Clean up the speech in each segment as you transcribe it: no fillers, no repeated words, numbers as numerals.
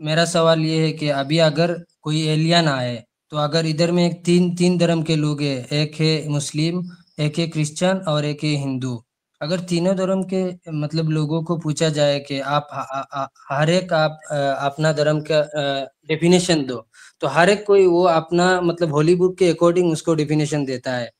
मेरा सवाल ये है कि अभी अगर कोई एलियन आए, तो अगर इधर में एक तीन तीन धर्म के लोग हैं, एक है मुस्लिम, एक है क्रिश्चियन और एक है हिंदू। अगर तीनों धर्म के मतलब लोगों को पूछा जाए कि आप हर एक आप अपना धर्म का डेफिनेशन दो, तो हर एक कोई वो अपना मतलब होली बुक के अकॉर्डिंग उसको डेफिनेशन देता है।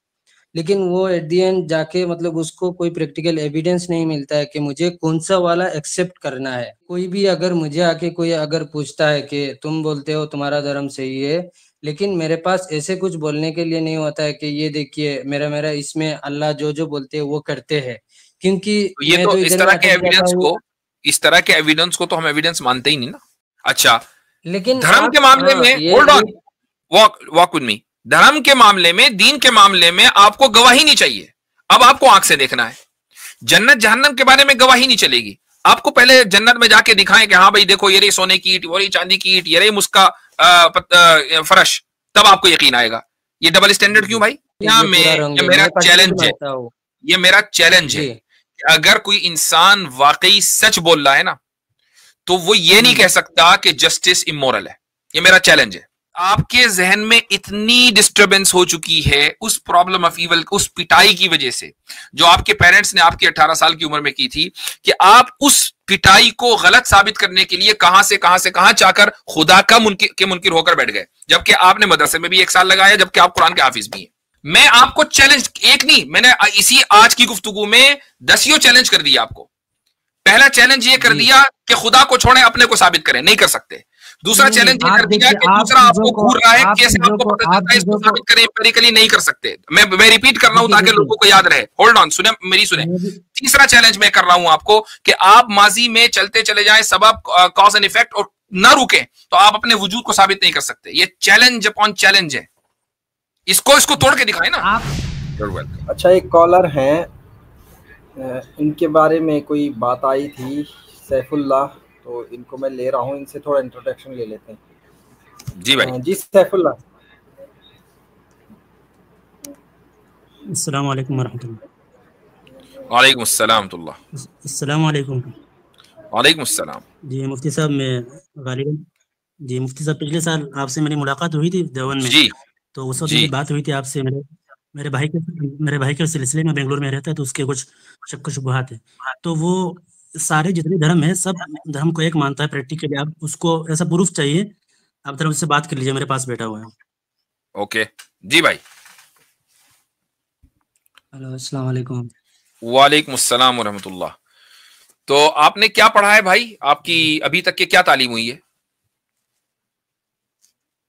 लेकिन वो एट द एंड जाके मतलब उसको कोई प्रैक्टिकल एविडेंस नहीं मिलता है कि मुझे कौन सा वाला एक्सेप्ट करना है। कोई भी अगर मुझे आके कोई अगर पूछता है कि तुम बोलते हो तुम्हारा धर्म सही है, लेकिन मेरे पास ऐसे कुछ बोलने के लिए नहीं होता है कि ये देखिए मेरा मेरा इसमें अल्लाह जो जो बोलते हैं वो करते हैं, क्योंकि तो ये मैं तो तो इस इधर में तरह के अटक जाता एविडेंस हूँ। को इस तरह के एविडेंस को तो हम एविडेंस मानते ही नहीं ना। अच्छा, लेकिन धर्म के आप मामले हाँ में होल्ड ये on, walk walk with me. धर्म के मामले में, दीन के मामले में आपको गवाही नहीं चाहिए। अब आपको आंख से देखना है। जन्नत जहन्नम के बारे में गवाही नहीं चलेगी। आपको पहले जन्नत में जाके दिखाएं कि हाँ भाई देखो ये रही सोने की ईट, वो रही चांदी की ईट, ये रही मुस्का फर्श, तब आपको यकीन आएगा। ये डबल जी स्टैंडर्ड क्यों जी, भाई? यहाँ ये में पूरा रंग ये है, मेरा मैं कंटिन्यू चैलेंज है। मानता हूँ। ये मेरा चैलेंज है जी कि अगर कोई इंसान वाकई सच बोल रहा है ना, तो वो ये नहीं कह सकता कि जस्टिस इमोरल है। ये मेरा चैलेंज है। आपके जहन में इतनी डिस्टरबेंस हो चुकी है उस प्रॉब्लम ऑफ इवल, उस पिटाई की वजह से जो आपके पेरेंट्स ने आपकी 18 साल की उम्र में की थी, कि आप उस पिटाई को गलत साबित करने के लिए कहां से कहां चाहकर खुदा का मुनकिर होकर बैठ गए, जबकि आपने मदरसे में भी 1 साल लगाया, जबकि आप कुरान के हाफिज भी हैं। मैं आपको चैलेंज, एक नहीं, मैंने इसी आज की गुफ्तगू में 10 चैलेंज कर दिया आपको। पहला चैलेंज ये कर जी। दिया कि खुदा को छोड़ें, अपने को साबित करें, नहीं कर सकते। दूसरा नहीं नहीं, चैलेंज ये आप कर दिया देखिए, कि दूसरा आपको घूर रहा है, कैसे आपको पता आप चलता है, इसको चीजों को साबित करें एम्पिरिकली, नहीं कर सकते। मैं रिपीट कर रहा हूं देखिए ताकि देखिए, लोगों को याद रहे। होल्ड ऑन, सुने मेरी सुने। मेरी तीसरा चैलेंज मैं कर रहा हूं आपको कि आप माजी में चलते चले जाएं, सबब कॉज एंड इफेक्ट, और ना रुके, तो आप अपने वजूद को साबित नहीं कर सकते। ये चैलेंज अपॉन चैलेंज है। इसको इसको तोड़ के दिखाएं ना। आप अच्छा, एक कॉलर हैं, इनके बारे में कोई बात आई थी, सैफुल्लाह, तो इनको मैं ले रहा हूँ, इनसे थोड़ा इंट्रोडक्शन ले लेते हैं। जी भाई। जी सैफुल्लाह। अस्सलाम वालेकुम वरहमतुल्लाह। वालेकुम अस्सलाम वरहमतुल्लाह। अस्सलाम वालेकुम। वालेकुम अस्सलाम। जी मुफ्ती साहब, मैं गालिबन जी मुफ्ती साहब, पिछले साल आपसे मेरी मुलाकात हुई थी देवन में, जी तो उस वक्त जी। मेरी बात हुई थी आपसे। मेरे भाई के सिलसिले में बेंगलोर में रहता है, तो उसके कुछ शक शुबहात है। तो वो सारे जितने धर्म है, सब धर्म को एक मानता है प्रैक्टिकली। आप उसको ऐसा प्रूफ चाहिए, आप धर्म से बात कर लीजिए, मेरे पास बैठा हुआ है। ओके जी भाई। हेलो, अस्सलाम वालेकुम। वालेकुम अस्सलाम वरहमतुल्लाह। तो आपने क्या पढ़ा है भाई? आपकी अभी तक की क्या तालीम हुई है?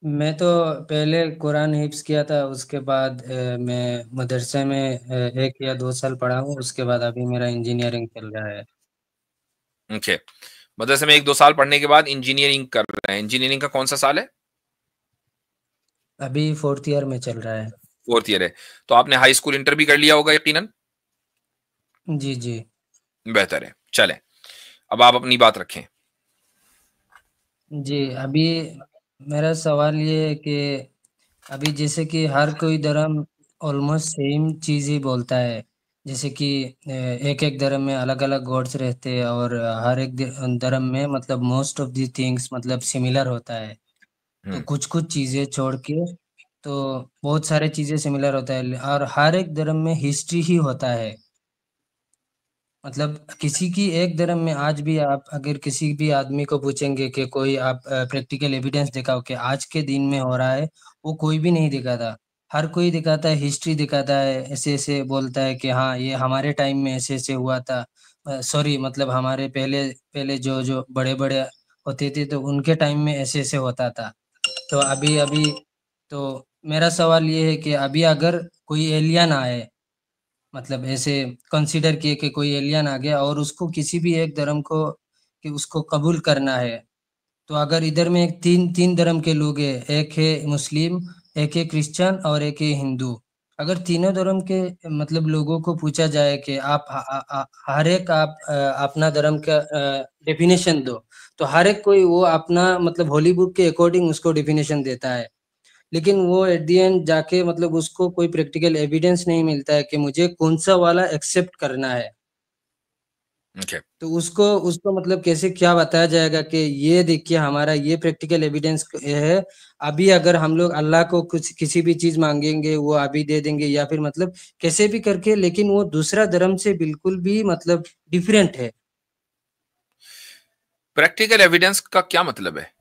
मैं तो पहले कुरान हिफ्स किया था, उसके बाद मैं मदरसे में 1 या 2 साल पढ़ा हूँ, उसके बाद अभी मेरा इंजीनियरिंग चल रहा है। ओके, मदरसे में 1-2 साल पढ़ने के बाद इंजीनियरिंग कर रहे हैं। इंजीनियरिंग का कौन सा साल है? अभी 4th ईयर में चल रहा है। 4th ईयर है। तो आपने हाई स्कूल इंटर भी कर लिया होगा यकीनन। जी जी। बेहतर है, चलें अब आप अपनी बात रखें। जी, अभी मेरा सवाल ये है कि अभी जैसे कि हर कोई धर्म ऑलमोस्ट सेम चीज ही बोलता है। जैसे कि एक एक धर्म में अलग अलग गॉड्स रहते हैं, और हर एक धर्म में मतलब मोस्ट ऑफ दी थिंग्स मतलब सिमिलर होता है। तो हम्म। कुछ कुछ चीजें छोड़ के तो बहुत सारे चीजें सिमिलर होता है, और हर एक धर्म में हिस्ट्री ही होता है। मतलब किसी की एक धर्म में आज भी आप अगर किसी भी आदमी को पूछेंगे कि कोई आप प्रैक्टिकल एविडेंस दिखाओ कि आज के दिन में हो रहा है, वो कोई भी नहीं दिखाता। हर कोई दिखाता है, हिस्ट्री दिखाता है, ऐसे ऐसे बोलता है कि हाँ ये हमारे टाइम में ऐसे ऐसे हुआ था। सॉरी, मतलब हमारे पहले पहले जो जो बड़े बड़े होते थे तो उनके टाइम में ऐसे ऐसे होता था। तो अभी अभी तो मेरा सवाल ये है कि अभी अगर कोई एलियन आए, मतलब ऐसे कंसीडर किए कि कोई एलियन आ गया और उसको किसी भी एक धर्म को कि उसको कबूल करना है, तो अगर इधर में एक तीन तीन धर्म के लोग हैं, एक है मुस्लिम, एक है क्रिश्चियन और एक है हिंदू। अगर तीनों धर्म के मतलब लोगों को पूछा जाए कि आप हर एक आप अपना धर्म का डेफिनेशन दो, तो हर एक कोई वो अपना मतलब होली बुक के अकॉर्डिंग उसको डेफिनेशन देता है। लेकिन वो एट द एंड जाके मतलब उसको कोई प्रैक्टिकल एविडेंस नहीं मिलता है कि मुझे कौन सा वाला एक्सेप्ट करना है। Okay. तो उसको उसको मतलब कैसे क्या बताया जाएगा कि ये देखिए हमारा ये प्रैक्टिकल एविडेंस है। अभी अगर हम लोग अल्लाह को कुछ किसी भी चीज मांगेंगे वो अभी दे देंगे, या फिर मतलब कैसे भी करके, लेकिन वो दूसरा धर्म से बिल्कुल भी मतलब डिफरेंट है। प्रैक्टिकल एविडेंस का क्या मतलब है?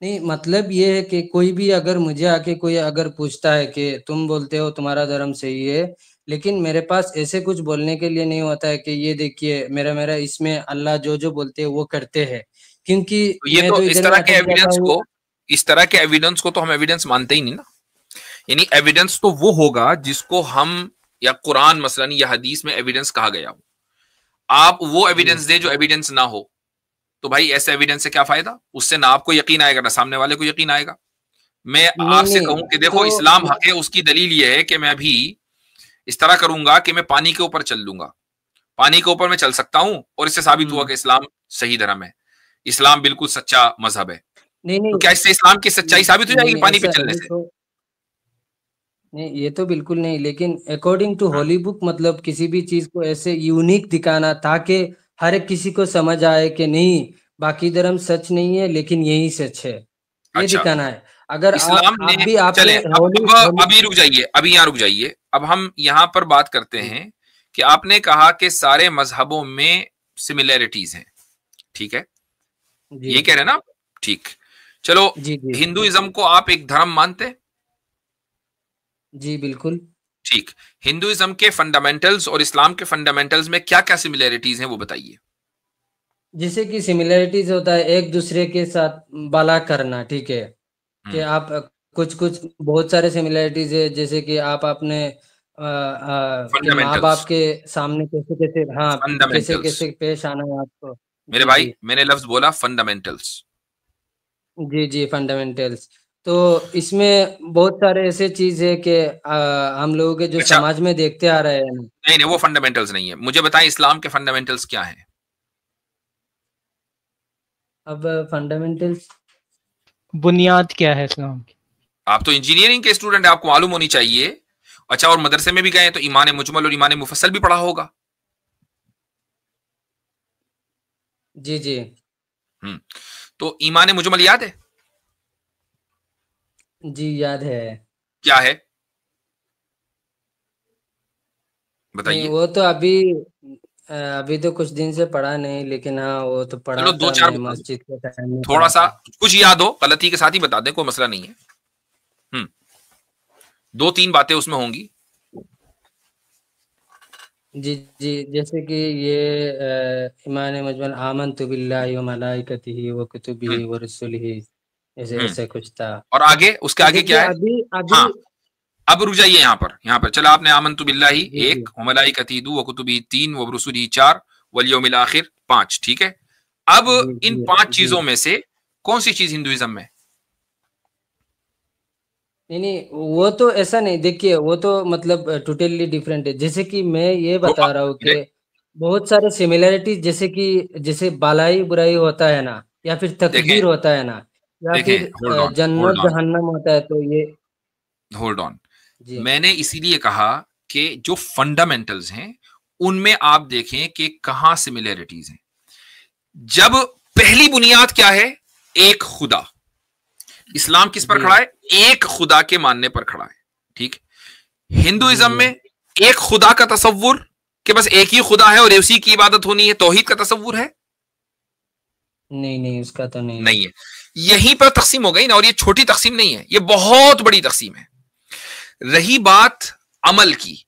नहीं, मतलब ये है कि कोई भी अगर मुझे आके कोई अगर पूछता है कि तुम बोलते हो तुम्हारा धर्म सही है, लेकिन मेरे पास ऐसे कुछ बोलने के लिए नहीं होता है कि ये देखिए मेरा मेरा इसमें अल्लाह जो जो बोलते हैं वो करते हैं, क्योंकि तो ये मैं तो तो इस इधर में तरह के अटक जाता एविडेंस हूँ। को, इस तरह के एविडेंस को तो हम एविडेंस मानते ही नहीं ना। यानी एविडेंस तो वो होगा जिसको हम, या कुरान मसलन या हदीस में एविडेंस कहा गया हो। आप वो एविडेंस जी दें जो एविडेंस ना हो, तो भाई ऐसे एविडेंस से क्या फायदा? उससे ना आपको यकीन आएगा ना सामने वाले को यकीन आएगा। मैं नहीं आपसे नहीं, कहूं कि देखो तो इस्लाम हक है, उसकी दलील यह है कि मैं भी इस तरह करूंगा कि मैं पानी के ऊपर चल लूंगा, पानी के ऊपर मैं चल सकता हूं, और इससे साबित हुआ कि इस्लाम सही धर्म है, इस्लाम बिल्कुल सच्चा मजहब है। नहीं तो नहीं क्या इससे इस्लाम की सच्चाई साबित हो नहीं जाएगी नहीं, पानी पे ऐसा चलने ये से? तो नहीं, ये तो बिल्कुल नहीं, लेकिन अकॉर्डिंग टू हाँ। होली बुक मतलब किसी भी चीज को ऐसे यूनिक दिखाना ताकि हर एक किसी को समझ आए कि नहीं बाकी धर्म सच नहीं है लेकिन यही सच है, ये अच्छा, दिखाना है। अगर इस्लाम आप ने, भी आपने चलें होली अब होली अभी रुक जाइए, अभी यहां रुक जाइए। अब हम यहां पर बात करते जी हैं कि आपने कहा कि सारे मजहबों में सिमिलैरिटीज हैं, ठीक है, जी ये कह रहे हैं ना? ठीक, चलो, जी जी हिंदुइज्म को आप एक धर्म मानते हैं? जी बिल्कुल। ठीक, हिंदुइज्म के फंडामेंटल्स और इस्लाम के फंडामेंटल्स में क्या क्या सिमिलैरिटीज हैं वो बताइए। जैसे कि सिमिलैरिटीज होता है एक दूसरे के साथ भला करना, ठीक है, कि हम्म, आप कुछ कुछ बहुत सारे सिमिलैरिटीज है, जैसे कि आप अपने कि माँ फंडामेंटल्स, बाप के सामने कैसे कैसे, हाँ, कैसे फंडामेंटल्स, कैसे पेश आना है आपको। मेरे जी भाई जी मैंने लफ्ज बोला फंडामेंटल्स। जी जी फंडामेंटल्स। तो इसमें बहुत सारे ऐसे चीज है कि हम लोगों के जो अच्छा, समाज में देखते आ रहे हैं। नहीं नहीं, वो फंडामेंटल्स नहीं है। मुझे बताएं इस्लाम के फंडामेंटल्स क्या हैं? अब फंडामेंटल्स बुनियाद क्या है इस्लाम की? आप तो इंजीनियरिंग के स्टूडेंट हैं, आपको मालूम होनी चाहिए। अच्छा, और मदरसे में भी गए तो ईमान मुजमल और ईमान मुफस्सल भी पढ़ा होगा। जी जी हम्म, तो ईमान मुजमल याद है? जी याद है। क्या है, नहीं, बताइए। वो तो अभी तो कुछ दिन से पढ़ा नहीं, लेकिन हाँ वो तो पढ़ा चलो दो था, चार मैं बता दो, मस्जिद के टाइम में थोड़ा पढ़ा सा था। कुछ याद हो, गलती के साथ ही बता दें, कोई मसला नहीं है। हम्म, दो तीन बातें उसमें होंगी। जी जी, जैसे कि ये ईमान मुजमल आमनतु बिल्लाहि व मलाइकतिही व हम्म कुतुबिही व रुसुलिही, ऐसे हम्म ऐसे कुछ था। और आगे, उसके तो आगे देखिए क्या है? अभी अभी हाँ, अब रुक जाइए यहां पर, यहां पर चला आपने आमन्तु बिल्लाहि जी जी एक, व मलाइकती दो, व कुतुबी तीन, व रुसुली चार, वल यौमिल आखिर पांच, ठीक है। अब जी इन जी पांच जी चीजों में से कौन सी चीज हिंदुइज्म में? नहीं नहीं, वो तो ऐसा नहीं, देखिए वो तो मतलब टोटली डिफरेंट है। जैसे कि मैं ये बता रहा हूँ कि अरे, बहुत सारे सिमिलैरिटीज, जैसे कि जैसे भलाई बुराई होता है ना, या फिर देखें तकदीर होता है ना, या देखें, फिर होल्ड ऑन, होल्ड जन्नत ऑन, जहन्नम होता है, तो ये होल्ड ऑन। जी मैंने इसीलिए कहा कि जो फंडामेंटल्स हैं उनमें आप देखें कि कहां सिमिलैरिटीज हैं। जब पहली बुनियाद क्या है? एक खुदा। इस्लाम किस पर जी खड़ा है? एक खुदा के मानने पर खड़ा है, ठीक। जी हिंदुइज्म जी में एक खुदा का तसव्वुर, कि बस एक ही खुदा है और उसी की इबादत होनी है, तौहीद का तसव्वुर है? नहीं नहीं, उसका तो नहीं है। नहीं है। यहीं पर तकसीम हो गई ना, और ये छोटी तकसीम नहीं है, ये बहुत बड़ी तकसीम है। रही बात अमल की,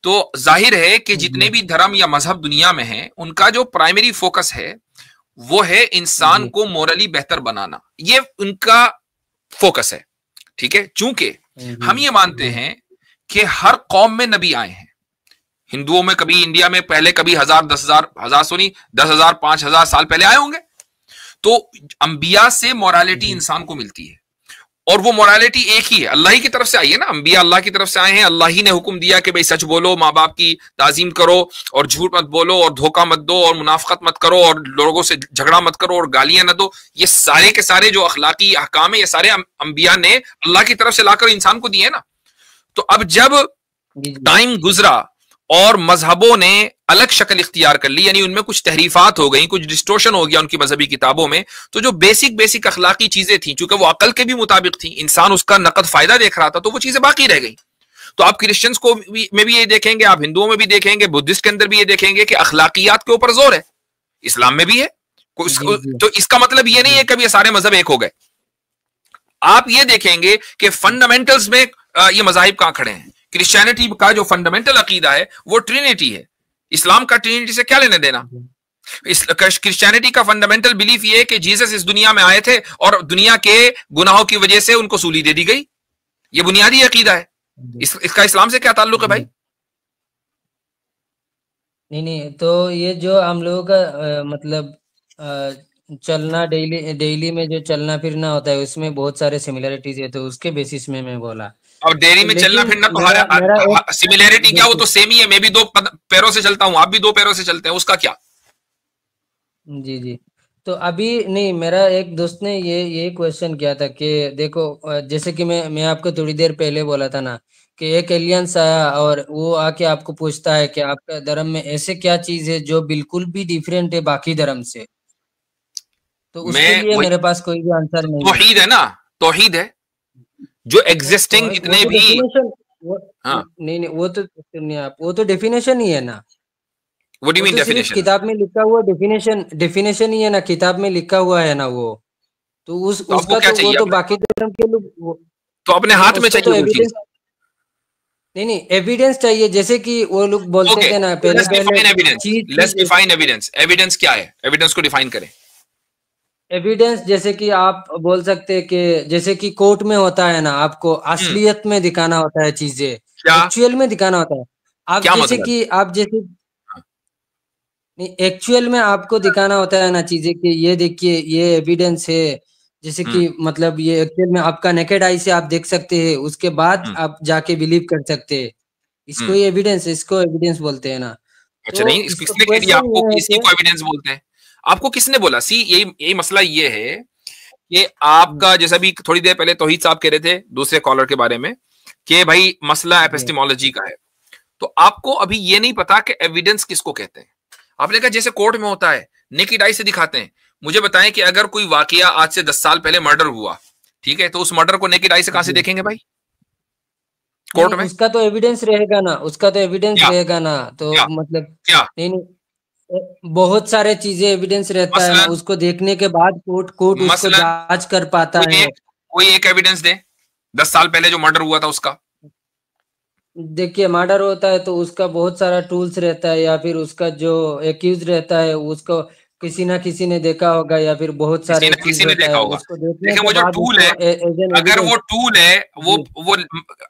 तो जाहिर है कि जी जितने भी धर्म या मजहब दुनिया में हैं उनका जो प्राइमरी फोकस है वो है इंसान जी को मोरली बेहतर बनाना, ये उनका फोकस है, ठीक है। चूंकि जी हम ये मानते जी हैं कि हर कौम में नबी आए हैं। हिंदुओं में कभी इंडिया में पहले कभी 1000 10,000 1000 सुनी 10,000 5,000 साल पहले आए होंगे। तो अंबिया से मोरालिटी जी इंसान को मिलती है, और वो मोरालिटी एक ही है, अल्लाह ही की तरफ से आई है ना। अंबिया अल्लाह की तरफ से आए हैं, अल्लाह ही ने हुक्म दिया कि भाई सच बोलो, माँ बाप की ताजीम करो, और झूठ मत बोलो, और धोखा मत दो, और मुनाफकत मत करो, और लोगों से झगड़ा मत करो, और गालियां न दो। ये सारे के सारे जो अखलाकी अहकाम है, ये सारे अंबिया ने अल्लाह की तरफ से लाकर इंसान को दिए ना। तो अब जब जी जी टाइम गुजरा और मजहबों ने अलग शक्ल इख्तियार कर ली, यानी उनमें कुछ तहरीफात हो गई, कुछ डिस्टोर्शन हो गया उनकी मजहबी किताबों में, तो जो बेसिक बेसिक अखलाकी चीजें थी, चूंकि वो अकल के भी मुताबिक थी, इंसान उसका नकद फायदा देख रहा था, तो वो चीजें बाकी रह गई। तो आप क्रिश्चियंस को में भी ये देखेंगे, आप हिंदुओं में भी देखेंगे, बुद्धिस्ट के अंदर भी ये देखेंगे कि अखलाकियात के ऊपर जोर है, इस्लाम में भी है। तो इसका मतलब ये नहीं है कि ये सारे मजहब एक हो गए। आप ये देखेंगे कि फंडामेंटल्स में ये मजाहिब कहां खड़े हैं। क्रिश्चियनिटी का जो फंडामेंटल अकीदा है वो ट्रिनिटी है। इस्लाम का ट्रिनिटी से क्या लेने देना? क्रिश्चियनिटी का फंडामेंटल बिलीफ ये है कि जीसस इस दुनिया में आए थे और दुनिया के गुनाहों की वजह से उनको सूली दे दी गई। ये बुनियादी अकीदा है। इसका इस्लाम से क्या ताल्लुक है भाई? नहीं, तो ये जो हम लोगों का मतलब चलना डेली में जो चलना फिरना होता है उसमें बहुत सारे सिमिलरिटीज है, तो उसके बेसिस में मैं बोला। अब डेली में चलना फिरना तो सिमिलरिटी क्या, वो तो सेम ही है। मैं भी 2 पैरों से चलता हूं, आप भी 2 पैरों से चलते हैं, उसका क्या? जी। तो अभी नहीं, मेरा एक दोस्त ने ये क्वेश्चन किया था कि देखो, जैसे कि मैं आपको थोड़ी देर पहले बोला था ना कि एक एलियंस आया और वो आके आपको पूछता है कि आपका धर्म में ऐसे क्या चीज है जो बिल्कुल भी डिफरेंट है बाकी धर्म से। तो उसके लिए मेरे पास कोई भी आंसर नहीं है। तौहीद है ना, तौहीद है जो एग्जिस्टिंग जितने भी नहीं, वो तो नहीं, आप वो तो डेफिनेशन ही है ना। What do you mean definition? किताब में लिखा हुआ डेफिनेशन ही है ना, किताब में लिखा हुआ है ना वो। तो उसका तो वो तो बाकी धर्म के लोग तो अपने हाथ में चाहिए वो चीज। नहीं, एविडेंस चाहिए। जैसे कि वो लोग बोलते थे ना पहले लेट्स डिफाइन एविडेंस। एविडेंस क्या है? एविडेंस को डिफाइन करें। एविडेंस जैसे कि आप बोल सकते हैं कि जैसे कि कोर्ट में होता है ना, आपको असलियत में दिखाना होता है चीजें, एक्चुअल में दिखाना होता है। आप जैसे कि आप जैसे एक्चुअल में आपको दिखाना होता है ना चीजें कि ये देखिए ये एविडेंस है। जैसे कि मतलब ये एक्चुअल में आपका नेकेड आई से आप देख सकते हैं, उसके बाद आप जाके बिलीव कर सकते हैं। इसको ही इसको एविडेंस बोलते हैं ना। अच्छा, नहीं किसने कह दिया आपको इसी को एविडेंस बोलते हैं? आपको किसने बोला? यही मसला ये है कि आपका, जैसा भी थोड़ी देर पहले तौहीद साहब कह रहे थे दूसरे कॉलर के बारे में कि भाई मसला एपिस्टेमोलॉजी का है, तो आपको अभी ये नहीं पता कि एविडेंस किसको कहते हैं। आपने कहा जैसे कोर्ट में होता है, नेकेड आई से दिखाते हैं। मुझे बताएं कि अगर कोई वाकया आज से 10 साल पहले मर्डर हुआ, ठीक है, तो उस मर्डर को नेकेड आई से कहां से देखेंगे भाई? कोर्ट में उसका तो एविडेंस रहेगा ना, रहेगा ना। तो मतलब क्या? नहीं, बहुत सारे चीजें एविडेंस रहता है ना, उसको देखने के बाद कोर्ट उसको जांच कर पाता है। कोई एक एविडेंस दे 10 साल पहले जो मर्डर हुआ था उसका। देखिए, मर्डर होता है तो उसका बहुत सारा टूल्स रहता है, या फिर उसका जो एक्यूज रहता है उसको किसी ना किसी ने देखा होगा, या फिर बहुत सारे किसी ने देखा होगा। लेकिन वो जो टूल है, अगर वो टूल है, वो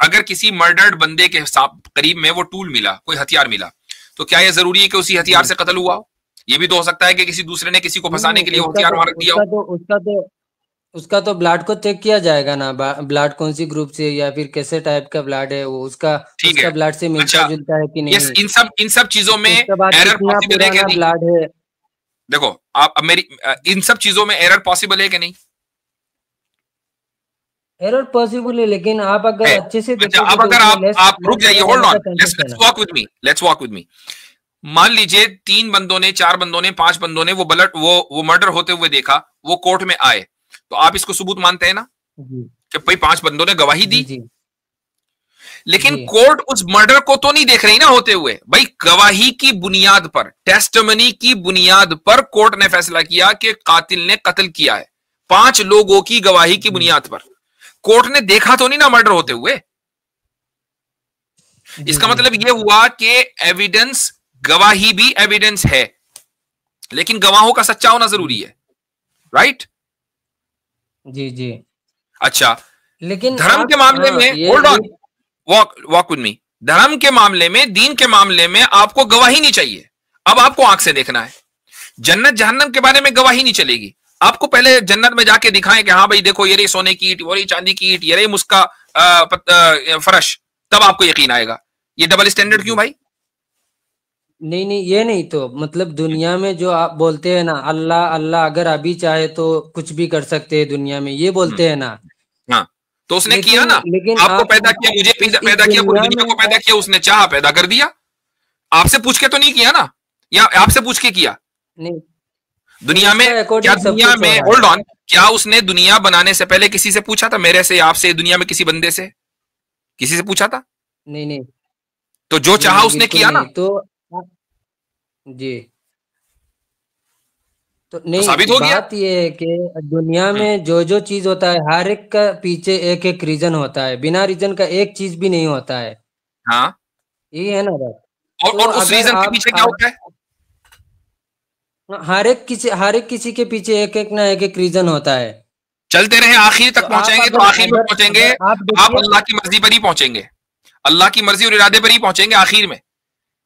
अगर किसी मर्डर्ड बंदे के करीब में वो टूल मिला, कोई हथियार मिला, तो क्या ये जरूरी है कि उसी हथियार से कत्ल हुआ हो? ये भी तो हो सकता है कि किसी दूसरे ने किसी को फंसाने के लिए हथियार मार दिया हो। उसका तो ब्लड को चेक किया जाएगा ना, ब्लड कौन सी ग्रुप से या फिर कैसे टाइप का ब्लड है, वो उसका ब्लड से मिलता जुलता है कि नहीं। इन सब चीजों में एरर पॉसिबल है कि नहीं? ब्लड है, देखो आप मेरी इन सब चीजों में एरर पॉसिबल है कि नहीं? एरर पॉसिबल है, लेकिन आप अगर अच्छे से देखो, अब अगर आप रुक जाइए, hold on, let's walk with me. मान लीजिए 3 बंदों ने, 4 बंदों ने, 5 बंदों ने वो मर्डर होते हुए देखा, वो कोर्ट में आए, तो आप इसको सबूत मानते हैं ना कि भाई 5 बंदों ने गवाही दी। लेकिन कोर्ट उस मर्डर को तो नहीं देख रही ना होते हुए। भाई गवाही की बुनियाद पर, टेस्टिमनी की बुनियाद पर कोर्ट ने फैसला किया कि कातिल ने कत्ल किया है। 5 लोगों की गवाही की बुनियाद पर कोर्ट ने देखा तो नहीं ना मर्डर होते हुए। इसका मतलब यह हुआ कि एविडेंस, गवाही भी एविडेंस है, लेकिन गवाहों का सच्चा होना जरूरी है, राइट? जी। अच्छा, लेकिन धर्म के मामले में, hold on, walk with me, धर्म के मामले में, दीन के मामले में आपको गवाही नहीं चाहिए। अब आपको आंख से देखना है। जन्नत जहन्नम के बारे में गवाही नहीं चलेगी। आपको पहले जन्नत में जाके दिखाएं कि हाँ भाई देखो, ये रही सोने की ईंट, वो रही चांदी की ईंट, ये रही मुस्का फर्श, तब आपको यकीन आएगा। ये डबल स्टैंडर्ड क्यों भाई? नहीं, ये नहीं। तो मतलब दुनिया में जो आप बोलते हैं ना, अल्लाह अगर अभी चाहे तो कुछ भी कर सकते हैं दुनिया में, ये बोलते हैं ना। हाँ, तो उसने किया ना, आपको पैदा किया, मुझे पैदा किया, पूरी दुनिया को पैदा किया, उसने चाहा पैदा कर दिया। आपसे पूछ के तो नहीं किया ना, या आपसे पूछ के किया? नहीं, दुनिया में, क्या दुनिया में, होल्ड ऑन, क्या उसने दुनिया बनाने से पहले किसी से पूछा था? मेरे से, आपसे, दुनिया में किसी बंदे से, किसी से पूछा था? नहीं नहीं, तो जो चाहा उसने किया ना। तो जी, तो नहीं, साबित हो गया। बात ये है कि दुनिया में जो जो चीज होता है, हर एक का पीछे एक एक रीजन होता है, बिना रीजन का एक चीज भी नहीं होता है। हाँ, ये है ना बात। और उस रीजन के पीछे क्या होता है? हर एक किसी के पीछे एक एक ना एक एक रीजन होता है। चलते रहे, आखिर तक पहुंचेंगे, तो आखिर में पहुंचेंगे, आप अल्लाह की मर्जी पर ही पहुंचेंगे, अल्लाह की मर्जी और इरादे पर ही पहुंचेंगे। आखिर में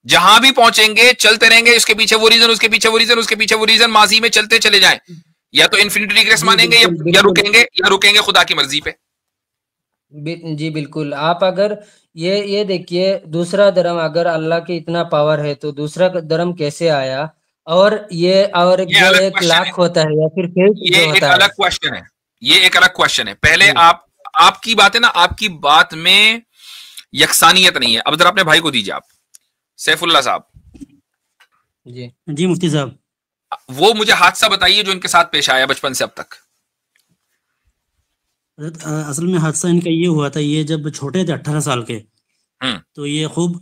जहां भी पहुंचेंगे चलते रहेंगे, उसके पीछे वो रीजन, उसके पीछे वो रीजन, उसके पीछे वो रीजन, माजी में चलते चले जाएं। या तो इन्फिनिटी रिग्रेस मानेंगे, या रुकेंगे खुदा की मर्जी पे। जी बिल्कुल। आप अगर ये देखिए, दूसरा धर्म, अगर अल्लाह की इतना पावर है तो दूसरा धर्म कैसे आया? और और जो एक लाख होता है या फिर ये एक अलग क्वेश्चन है, ये एक अलग क्वेश्चन है। पहले आपकी बात है ना, आपकी बात में यकसानियत नहीं है। अब जरा अपने भाई को दीजिए, आप सैफुल्लाह साहब। जी जी मुफ्ती साहब, वो मुझे हादसा बताइए जो इनके साथ पेश आया बचपन से अब तक। असल में हादसा इनका ये हुआ था, ये जब छोटे थे 18 साल के, तो ये खूब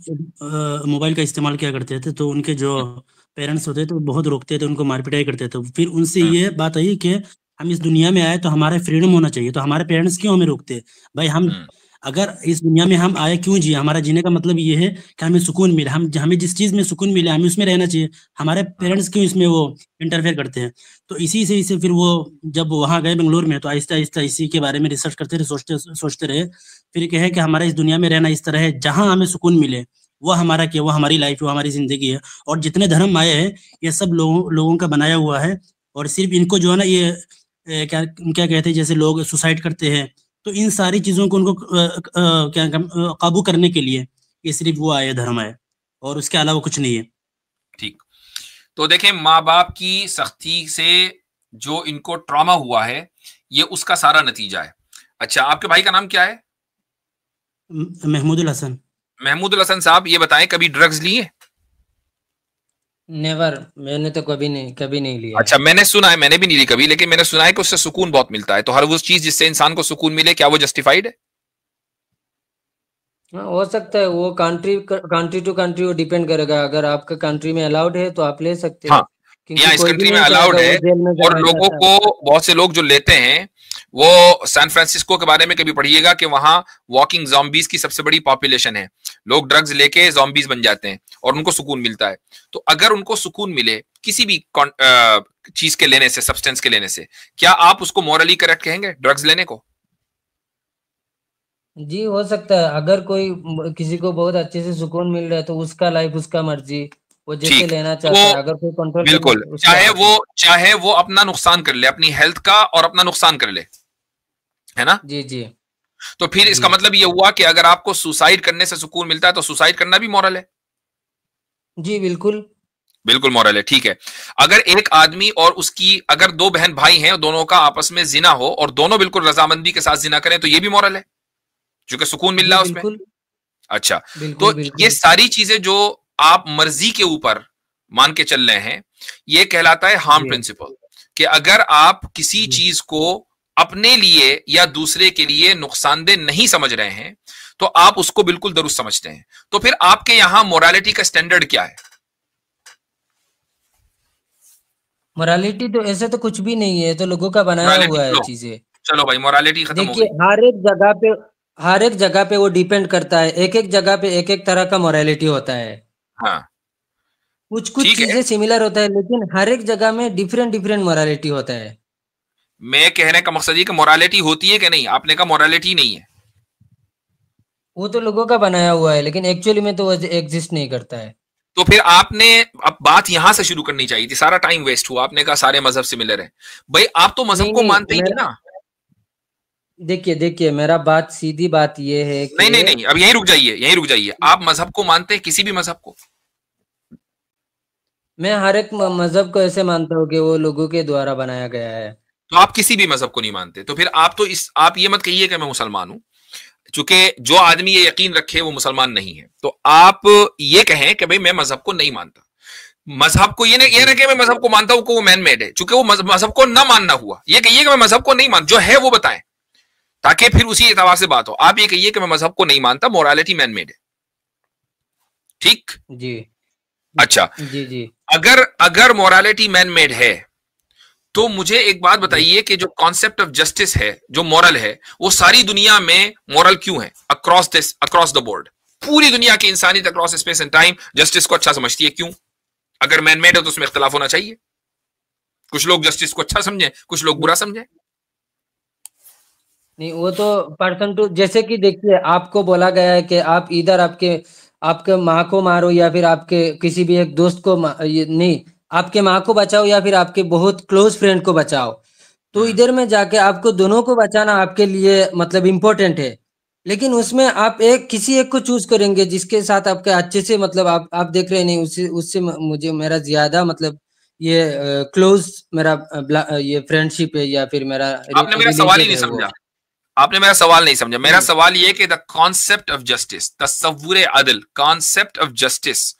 मोबाइल का इस्तेमाल किया करते थे। तो उनके जो पेरेंट्स होते थे वो बहुत रोकते थे, उनको मार पिटाई करते थे। फिर उनसे ये बात आई कि हम इस दुनिया में आए तो हमारा फ्रीडम होना चाहिए, तो हमारे पेरेंट्स क्यों हमें रोकते? भाई हम अगर इस दुनिया में हम आए क्यों जिए? हमारा जीने का मतलब ये है कि हमें सुकून मिले, हमें जिस चीज में सुकून मिले हमें उसमें रहना चाहिए। हमारे पेरेंट्स क्यों इसमें वो इंटरफेयर करते हैं? तो इसी से फिर वो जब वहां गए बेंगलोर में, तो आहिस्ता आहिस्ता इसी के बारे में रिसर्च करते रहे, सोचते रहे। फिर कहे कि हमारा इस दुनिया में रहना इस तरह है, जहां हमें सुकून मिले वो हमारा क्या, वो हमारी लाइफ है, वो हमारी जिंदगी है। और जितने धर्म आए हैं ये सब लोगों का बनाया हुआ है। और सिर्फ इनको जो है ना, ये क्या क्या कहते हैं, जैसे लोग सुसाइड करते हैं, तो इन सारी चीजों को उनको क्या काबू करने के लिए ये सिर्फ वो आए धर्म है, और उसके अलावा कुछ नहीं है। ठीक, तो देखें, माँ बाप की सख्ती से जो इनको ट्रॉमा हुआ है, ये उसका सारा नतीजा है। अच्छा, आपके भाई का नाम क्या है? महमूदुल हसन। महमूदुल हसन साहब, ये बताएं, कभी ड्रग्स लिए? नेवर, मैंने तो कभी नहीं लिया। अच्छा, मैंने सुना है, मैंने भी नहीं ली कभी, लेकिन मैंने सुना है कि उससे सुकून बहुत मिलता है। तो हर वो चीज जिससे इंसान को सुकून मिले, क्या वो जस्टिफाइड है? हो सकता है, वो कंट्री टू कंट्री वो डिपेंड करेगा। अगर आपका कंट्री में अलाउड है तो आप ले सकते हैं। हाँ, यहाँ इस कंट्री में अलाउड है। और लोगों को, बहुत से लोग जो लेते हैं, वो सैन फ्रांसिस्को के बारे में कभी पढ़िएगा कि वहां वॉकिंग ज़ॉम्बीज की सबसे बड़ी पॉपुलेशन है। लोग ड्रग्स लेके ज़ॉम्बीज बन जाते हैं और उनको सुकून मिलता है। तो अगर उनको सुकून मिले किसी भी चीज के लेने से, सब्सटेंस के लेने से, क्या आप उसको मॉरली करेक्ट कहेंगे ड्रग्स लेने को? जी हो सकता है। अगर कोई किसी को बहुत अच्छे से सुकून मिल रहा है तो उसका लाइफ, उसका मर्जी, वो जैसे लेना चाहता है। अगर कोई कंट्रोल, बिल्कुल, चाहे वो अपना नुकसान कर ले, अपनी हेल्थ का और अपना नुकसान कर ले, है ना? जी जी। तो फिर इसका मतलब ये हुआ कि अगर आपको सुसाइड करने से सुकून मिलता है तो सुसाइड करना भी मॉरल है? जी बिल्कुल, बिल्कुल मॉरल है। ठीक है, अगर एक आदमी और उसकी, अगर दो बहन भाई हैं, दोनों का आपस में जिना हो और दोनों बिल्कुल रजामंदी के साथ जिना करें, तो ये भी मॉरल है, क्योंकि सुकून मिल रहा है उसमें। अच्छा, तो ये सारी चीजें जो आप मर्जी के ऊपर मान के चल रहे हैं, ये कहलाता है हार्म प्रिंसिपल। कि अगर आप किसी चीज को अपने लिए या दूसरे के लिए नुकसानदेह नहीं समझ रहे हैं, तो आप उसको बिल्कुल दुरुस्त समझते हैं। तो फिर आपके यहां मोरालिटी का स्टैंडर्ड क्या है? मोरालिटी तो ऐसे तो कुछ भी नहीं है, तो लोगों का बनाया हुआ है चीजें। चलो भाई, मोरालिटी खत्म हो गई। देखिए, हर एक जगह पे वो डिपेंड करता है। एक एक जगह पे एक एक तरह का मोरालिटी होता है। हाँ, कुछ चीजें सिमिलर होता है, लेकिन हर एक जगह में डिफरेंट मोरालिटी होता है। मैं कहने का मकसद ये कि मोरालिटी होती है कि नहीं? आपने कहा मोरालिटी नहीं है। वो तो लोगों का बनाया हुआ है, लेकिन एक्चुअली में तो वो एग्जिस्ट नहीं करता है। तो फिर आपने अब बात यहां से शुरू करनी चाहिए थी, सारा टाइम वेस्ट हुआ। आपने कहा सारे मजहब सिमिलर है। भाई आप तो मजहब को मानते ही नहीं ना। देखिए मेरा बात, सीधी बात ये है कि नहीं, अब यहीं रुक जाइए। आप मजहब को मानते हैं, किसी भी मजहब को? मैं हर एक मजहब को ऐसे मानता हूँ कि वो लोगों के द्वारा बनाया गया है। तो आप किसी भी मजहब को नहीं मानते? तो फिर आप ये मत कहिए कि मैं मुसलमान हूं। चूंकि जो आदमी ये यकीन रखे वो मुसलमान नहीं है, तो आप ये कहें कि भाई मैं मजहब को नहीं मानता, मजहब को ये ना कि मैं मजहब को मानता हूं कि वो मैन मेड है, चूंकि वो मजहब को ना मानना हुआ, ये कहिए कि मैं मजहब को नहीं मानता, जो है वो बताएं ताकि फिर उसी एतबार से बात हो। आप ये कहिए कि मैं मजहब को नहीं मानता, मोरालिटी मैन मेड है, ठीक जी अच्छा। जी जी अगर मोरालिटी मैन मेड है तो मुझे एक बात बताइए कि जो कॉन्सेप्ट ऑफ जस्टिस है, जो मॉरल है, वो सारी दुनिया में मॉरल क्यों है? अक्रॉस द बोर्ड पूरी दुनिया की इंसानियत across space and time justice को अच्छा समझती है, क्यों? अगर मैन मेड है तो उसमें इख्तिलाफ होना चाहिए, कुछ लोग जस्टिस को अच्छा समझें, कुछ लोग बुरा समझें। नहीं, वो तो पर्सन टू, जैसे कि देखिए आपको बोला गया है कि आप इधर आपके आपके माँ को मारो या फिर आपके किसी भी एक दोस्त को नहीं, आपके माँ को बचाओ या फिर आपके बहुत क्लोज फ्रेंड को बचाओ। तो इधर में जाके आपको दोनों को बचाना आपके लिए मतलब इम्पोर्टेंट है, लेकिन उसमें आप किसी एक को चूज करेंगे जिसके साथ आपके अच्छे से मतलब आप देख रहे नहीं, उससे उससे मुझे मेरा ज्यादा मतलब ये क्लोज मेरा ये फ्रेंडशिप है या फिर मेरा आपने मेरा सवाल ही रिलेशन नहीं है वो। समझा, आपने मेरा सवाल नहीं समझा। मेरा सवाल ये कि द कॉन्सेप्ट ऑफ जस्टिस, तसव्वुर अदल, कॉन्सेप्ट ऑफ जस्टिस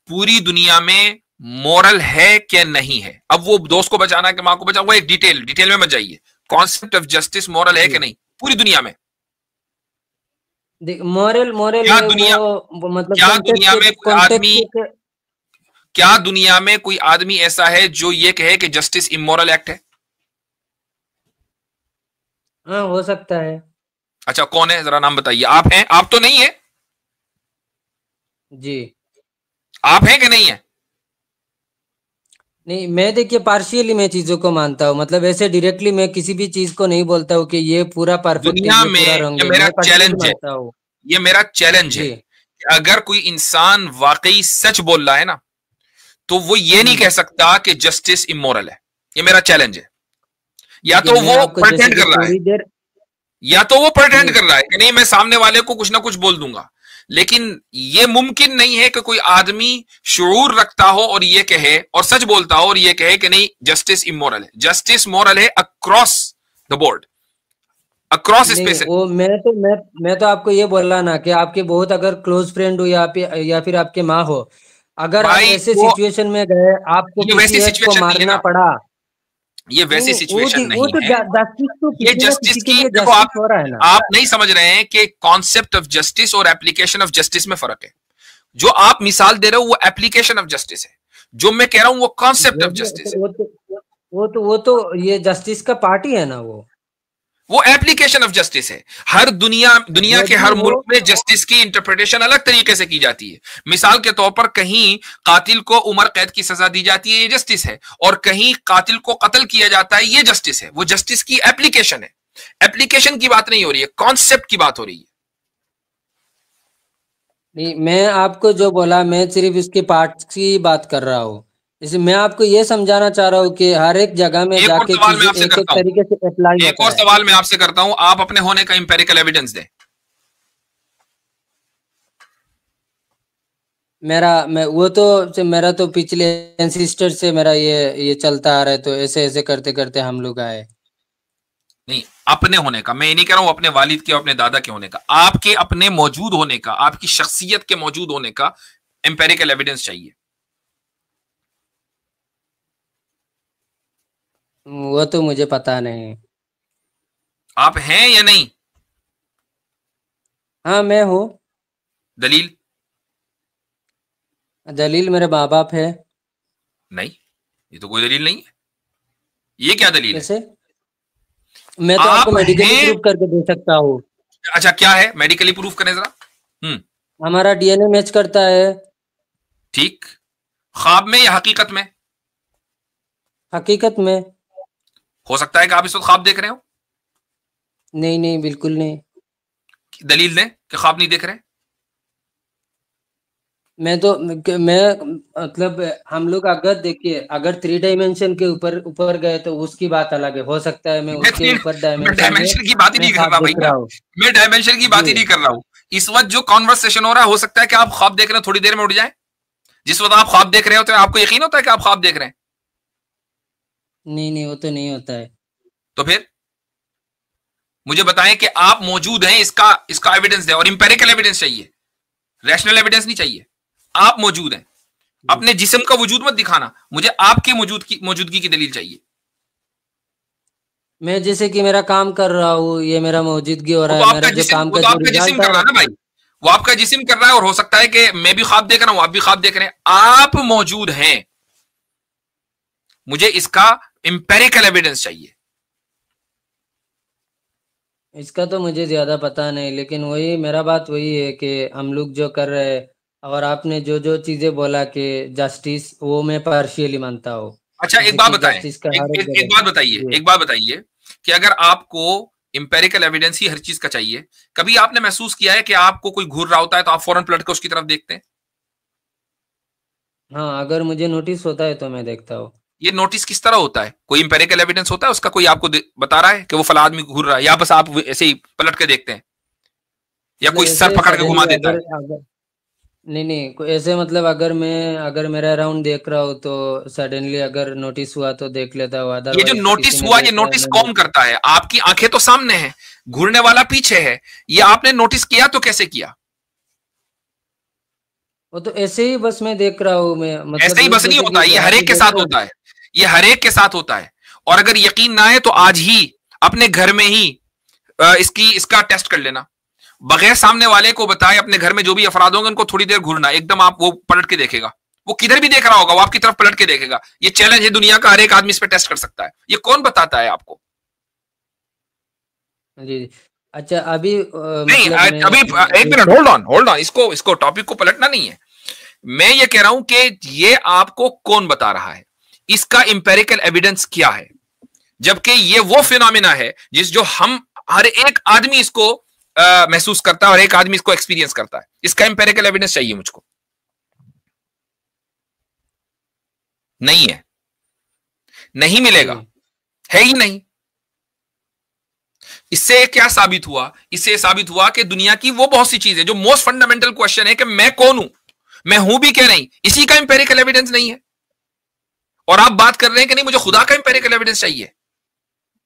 पूरी दुनिया में मॉरल है क्या नहीं है? अब वो दोस्त को बचाना कि मां को बचाना, वो एक डिटेल में मत जाइए। कॉन्सेप्ट ऑफ जस्टिस मॉरल है कि नहीं पूरी दुनिया में? मॉरल मॉरल क्या है दुनिया वो मतलब क्या दुनिया में कोई आदमी, के क्या दुनिया में कोई आदमी ऐसा है जो ये कहे कि जस्टिस इमोरल एक्ट है? हाँ, हो सकता है। अच्छा, कौन है जरा नाम बताइए। आप हैं? आप तो नहीं है? जी आप हैं कि नहीं है? नहीं, मैं देखिए पार्शियली मैं चीजों को मानता हूँ, मतलब ऐसे डायरेक्टली मैं किसी भी चीज को नहीं बोलता हूँ कि ये पूरा परफेक्ट है, दुनिया ये में पूरा रॉन्ग ये है, मेरा मैं पार्शियली चैलेंज है, मानता हूँ। ये मेरा चैलेंज है जी कि अगर कोई इंसान वाकई सच बोल रहा है ना, तो वो ये नहीं कह सकता कि जस्टिस इमोरल है। ये मेरा चैलेंज है। या देखिए तो मैं वो आपको जैसे प्रटेंड कि कर रहा है, थोड़ी देर या तो वो प्रटेंड नहीं कर रहा है कि नहीं मैं सामने वाले को कुछ ना कुछ बोल दूंगा, लेकिन ये मुमकिन नहीं है कि कोई आदमी शुऊर रखता हो और ये कहे और सच बोलता हो और ये कहे कि नहीं जस्टिस इमोरल है। जस्टिस मॉरल है अक्रॉस द बोर्ड, अक्रॉस नहीं, स्पेस। वो मैं तो आपको ये बोल रहा ना कि आपके बहुत अगर क्लोज फ्रेंड हो या फिर आपके माँ हो, अगर आप भाई ऐसे वो सिचुएशन में गए आपको ये किसी वैसी एक को सिचुएशन नहीं है मारना ना, पड़ा। ये नहीं वैसी नहीं, सिचुएशन वो नहीं तो है। जस्टिस तो ये किसी ना जस्टिस किसी के की लिए देखो, जस्टिस हो रहा है ना। आप नहीं समझ रहे हैं कि कॉन्सेप्ट ऑफ जस्टिस और एप्लीकेशन ऑफ जस्टिस में फर्क है। जो आप मिसाल दे रहे हो वो एप्लीकेशन ऑफ जस्टिस है, जो मैं कह रहा हूं वो कॉन्सेप्ट वो ऑफ भी जस्टिस है। वो तो ये जस्टिस का पार्ट ही है ना वो एप्लीकेशन ऑफ जस्टिस है। हर दुनिया जो के भी हर हो। मुल्क में जस्टिस की इंटरप्रिटेशन अलग तरीके से की जाती है। मिसाल के तौर पर कहीं कातिल को उम्र कैद की सजा दी जाती है, ये जस्टिस है, और कहीं कातिल को कत्ल किया जाता है, ये जस्टिस है। वो जस्टिस की एप्लीकेशन है। एप्लीकेशन की बात नहीं हो रही है, कॉन्सेप्ट की बात हो रही है। नहीं, मैं आपको जो बोला मैं सिर्फ इसके पार्ट की बात कर रहा हूँ। जैसे मैं आपको ये समझाना चाह रहा हूँ कि हर एक जगह में एक और जाके सवाल मैं चीजें आपसे एक एक करता हूं, तरीके से अप्लाई एक होता और है। सवाल मैं आपसे करता हूं, आप अपने होने का इंपेरिकल एविडेंस दें। मेरा तो पिछले एंसिस्टर से मेरा ये चलता आ रहा है, तो ऐसे ऐसे करते करते हम लोग आए। नहीं, अपने होने का मैं ये नहीं कह रहा हूं, अपने वालिद के अपने दादा के होने का, आपके अपने मौजूद होने का, आपकी शख्सियत के मौजूद होने का इंपेरिकल एविडेंस चाहिए। वो तो मुझे पता नहीं। आप हैं या नहीं? हाँ, मैं हूँ। दलील? दलील मेरे माँ बाप है। नहीं, ये तो कोई दलील नहीं है। ये क्या दलील है? कैसे? मैं तो आप आपको मेडिकली हैं? प्रूव करके दे सकता हूँ। अच्छा, क्या है? मेडिकली प्रूफ करें जरा। हमारा डीएनए मैच करता है। ठीक। ख्वाब में या हकीकत में? हकीकत में। हो सकता है कि आप इस वक्त ख्वाब देख रहे हो। नहीं नहीं, बिल्कुल नहीं। दलील दें कि ख्वाब नहीं देख रहे। मैं मतलब हम लोग अगर देखिए अगर 3 डायमेंशन के ऊपर ऊपर गए तो उसकी बात अलग है, हो सकता है मैं उसके ऊपर मैं डायमेंशन में डायमेंशन की बात ही मैं नहीं कर ख्वाब रहा देख भैया, रहा हूँ। मैं डायमेंशन की बात ही जी नहीं कर रहा हूं। इस वक्त जो कॉन्वर्सेशन हो रहा है, हो सकता है कि आप ख्वाब देख रहे हो, थोड़ी देर में उठ जाए। जिस वक्त आप ख्वाब देख रहे हो तो आपको यकीन होता है कि आप ख्वाब देख रहे हैं? नहीं नहीं, वो तो नहीं होता है। तो फिर मुझे बताएं कि आप मौजूद हैं, इसका इसका एविडेंस दें, और इंपेरिकल एविडेंस चाहिए, रैशनल एविडेंस नहीं चाहिए। आप मौजूद हैं, अपने जिस्म का वजूद मत दिखाना, मुझे आपकी मौजूदगी की दलील चाहिए। मैं जैसे कि मेरा काम कर रहा हूँ, ये मेरा मौजूदगी हो रहा वो है, तो मेरा आपका जो जिस्म, काम वो का तो जो आपका जिस्म रिजल्ट कर रहा है ना भाई, वो आपका जिस्म कर रहा है, और हो सकता है कि मैं भी ख्वाब देख रहा हूं, आप भी ख्वाब देख रहे हैं, आप मौजूद हैं। मुझे इसका इंपेरिकल एविडेंस चाहिए। इसका तो मुझे ज्यादा पता नहीं, लेकिन वही मेरा बात वही है कि हम लोग जो कर रहे हैं, और आपने जो जो चीजें बोला कि जस्टिस, वो मैं पार्शियली मानता हूँ। अच्छा एक जैसे बात कि बताएं, जस्टिस का एक हर एक एक, एक जगह बात बताइए, जी। एक बात बताइए कि अगर आपको इंपेरिकल एविडेंस ही हर चीज का चाहिए, कभी आपने महसूस किया है कि आपको कोई घूर रहा होता है तो आप फौरन पलट कर उसकी तरफ देखते हैं? हाँ, अगर मुझे नोटिस होता है तो मैं देखता हूँ। ये नोटिस किस तरह होता है? कोई इंपेरिकल एविडेंस होता है उसका, कोई आपको बता रहा है कि वो फला आदमी घूर रहा है, या बस आप ऐसे ही पलट के देखते हैं, या मतलब कोई सर ऐसे पकड़ के घुमा सडनली देता है? अगर नहीं ऐसे मतलब अगर मेरा अराउंड देख रहा हूँ तो सडनली अगर नोटिस हुआ तो देख लेता हूँ, ये जो अदरवाइज किसी नोटिस ने हुआ, ये देखा है नोटिस मैं कौन करता है? आपकी आंखें तो सामने है, घूरने वाला पीछे है, ये आपने नोटिस किया तो कैसे किया? वो तो ऐसे ही बस मैं देख रहा हूँ, मैं मतलब ऐसे ही बस नहीं जैसे होता, कि ये हर आप एक ही के देख साथ रहे हो। होता है, ये हर एक के साथ होता है। और अगर यकीन ना आए तो आज ही अपने घर में ही इसका टेस्ट कर लेना, बगैर सामने वाले को बताए अपने घर में जो भी अफराद होंगे उनको थोड़ी देर घूरना, एकदम आप वो पलट के देखेगा, वो किधर भी देख रहा होगा वो आपकी तरफ पलट के देखेगा। ये चैलेंज है दुनिया का, हर एक आदमी इस पे टेस्ट कर सकता है। ये कौन बताता है आपको? जी जी। अच्छा अभी नहीं मतलब मैं अभी एक मिनट, होल्ड ऑन, इसको टॉपिक को पलटना नहीं है। मैं ये कह रहा हूं कि ये आपको कौन बता रहा है, इसका इंपेरिकल एविडेंस क्या है, जबकि ये वो फिनोमिना है जो हम हर एक आदमी इसको महसूस करता है और एक आदमी इसको एक्सपीरियंस करता है। इसका इंपेरिकल एविडेंस चाहिए मुझको। नहीं है, नहीं मिलेगा, है ही नहीं। इससे क्या साबित हुआ? इससे साबित हुआ कि दुनिया की वो बहुत सी चीजें जो मोस्ट फंडामेंटल क्वेश्चन है कि मैं कौन हूं, मैं हूं भी क्या नहीं, इसी का इंपेरिकल एविडेंस नहीं है। और आप बात कर रहे हैं कि नहीं मुझे खुदा का इंपेरिकल एविडेंस चाहिए।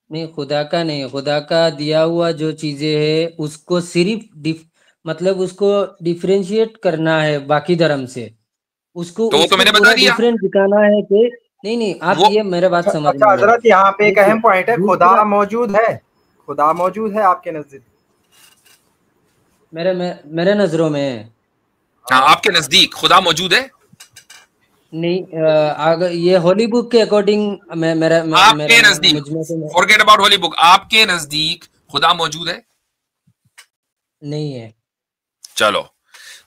नहीं, खुदा का नहीं, खुदा का दिया हुआ जो चीजें है उसको सिर्फ मतलब उसको डिफरेंशिएट करना है बाकी धर्म से, उसको तो वो तो उसको मैंने बता पूरा दिया। डिफरेंट दिखाना है कि नहीं आप वो ये मेरे बात समझ अच्छा लो। हजरत, यहाँ पे एक देखिए, अहम पॉइंट है, खुदा दूसरा मौजूद है, खुदा मौजूद है आपके नजदीक? मेरे नजरों में है। हाँ, आपके नजदीक खुदा मौजूद है? नहीं अगर ये होली बुक के अकॉर्डिंग आपके नजदीक, मुझ में से फॉरगेट अबाउट होली बुक, आपके नजदीक खुदा मौजूद है? नहीं है। चलो,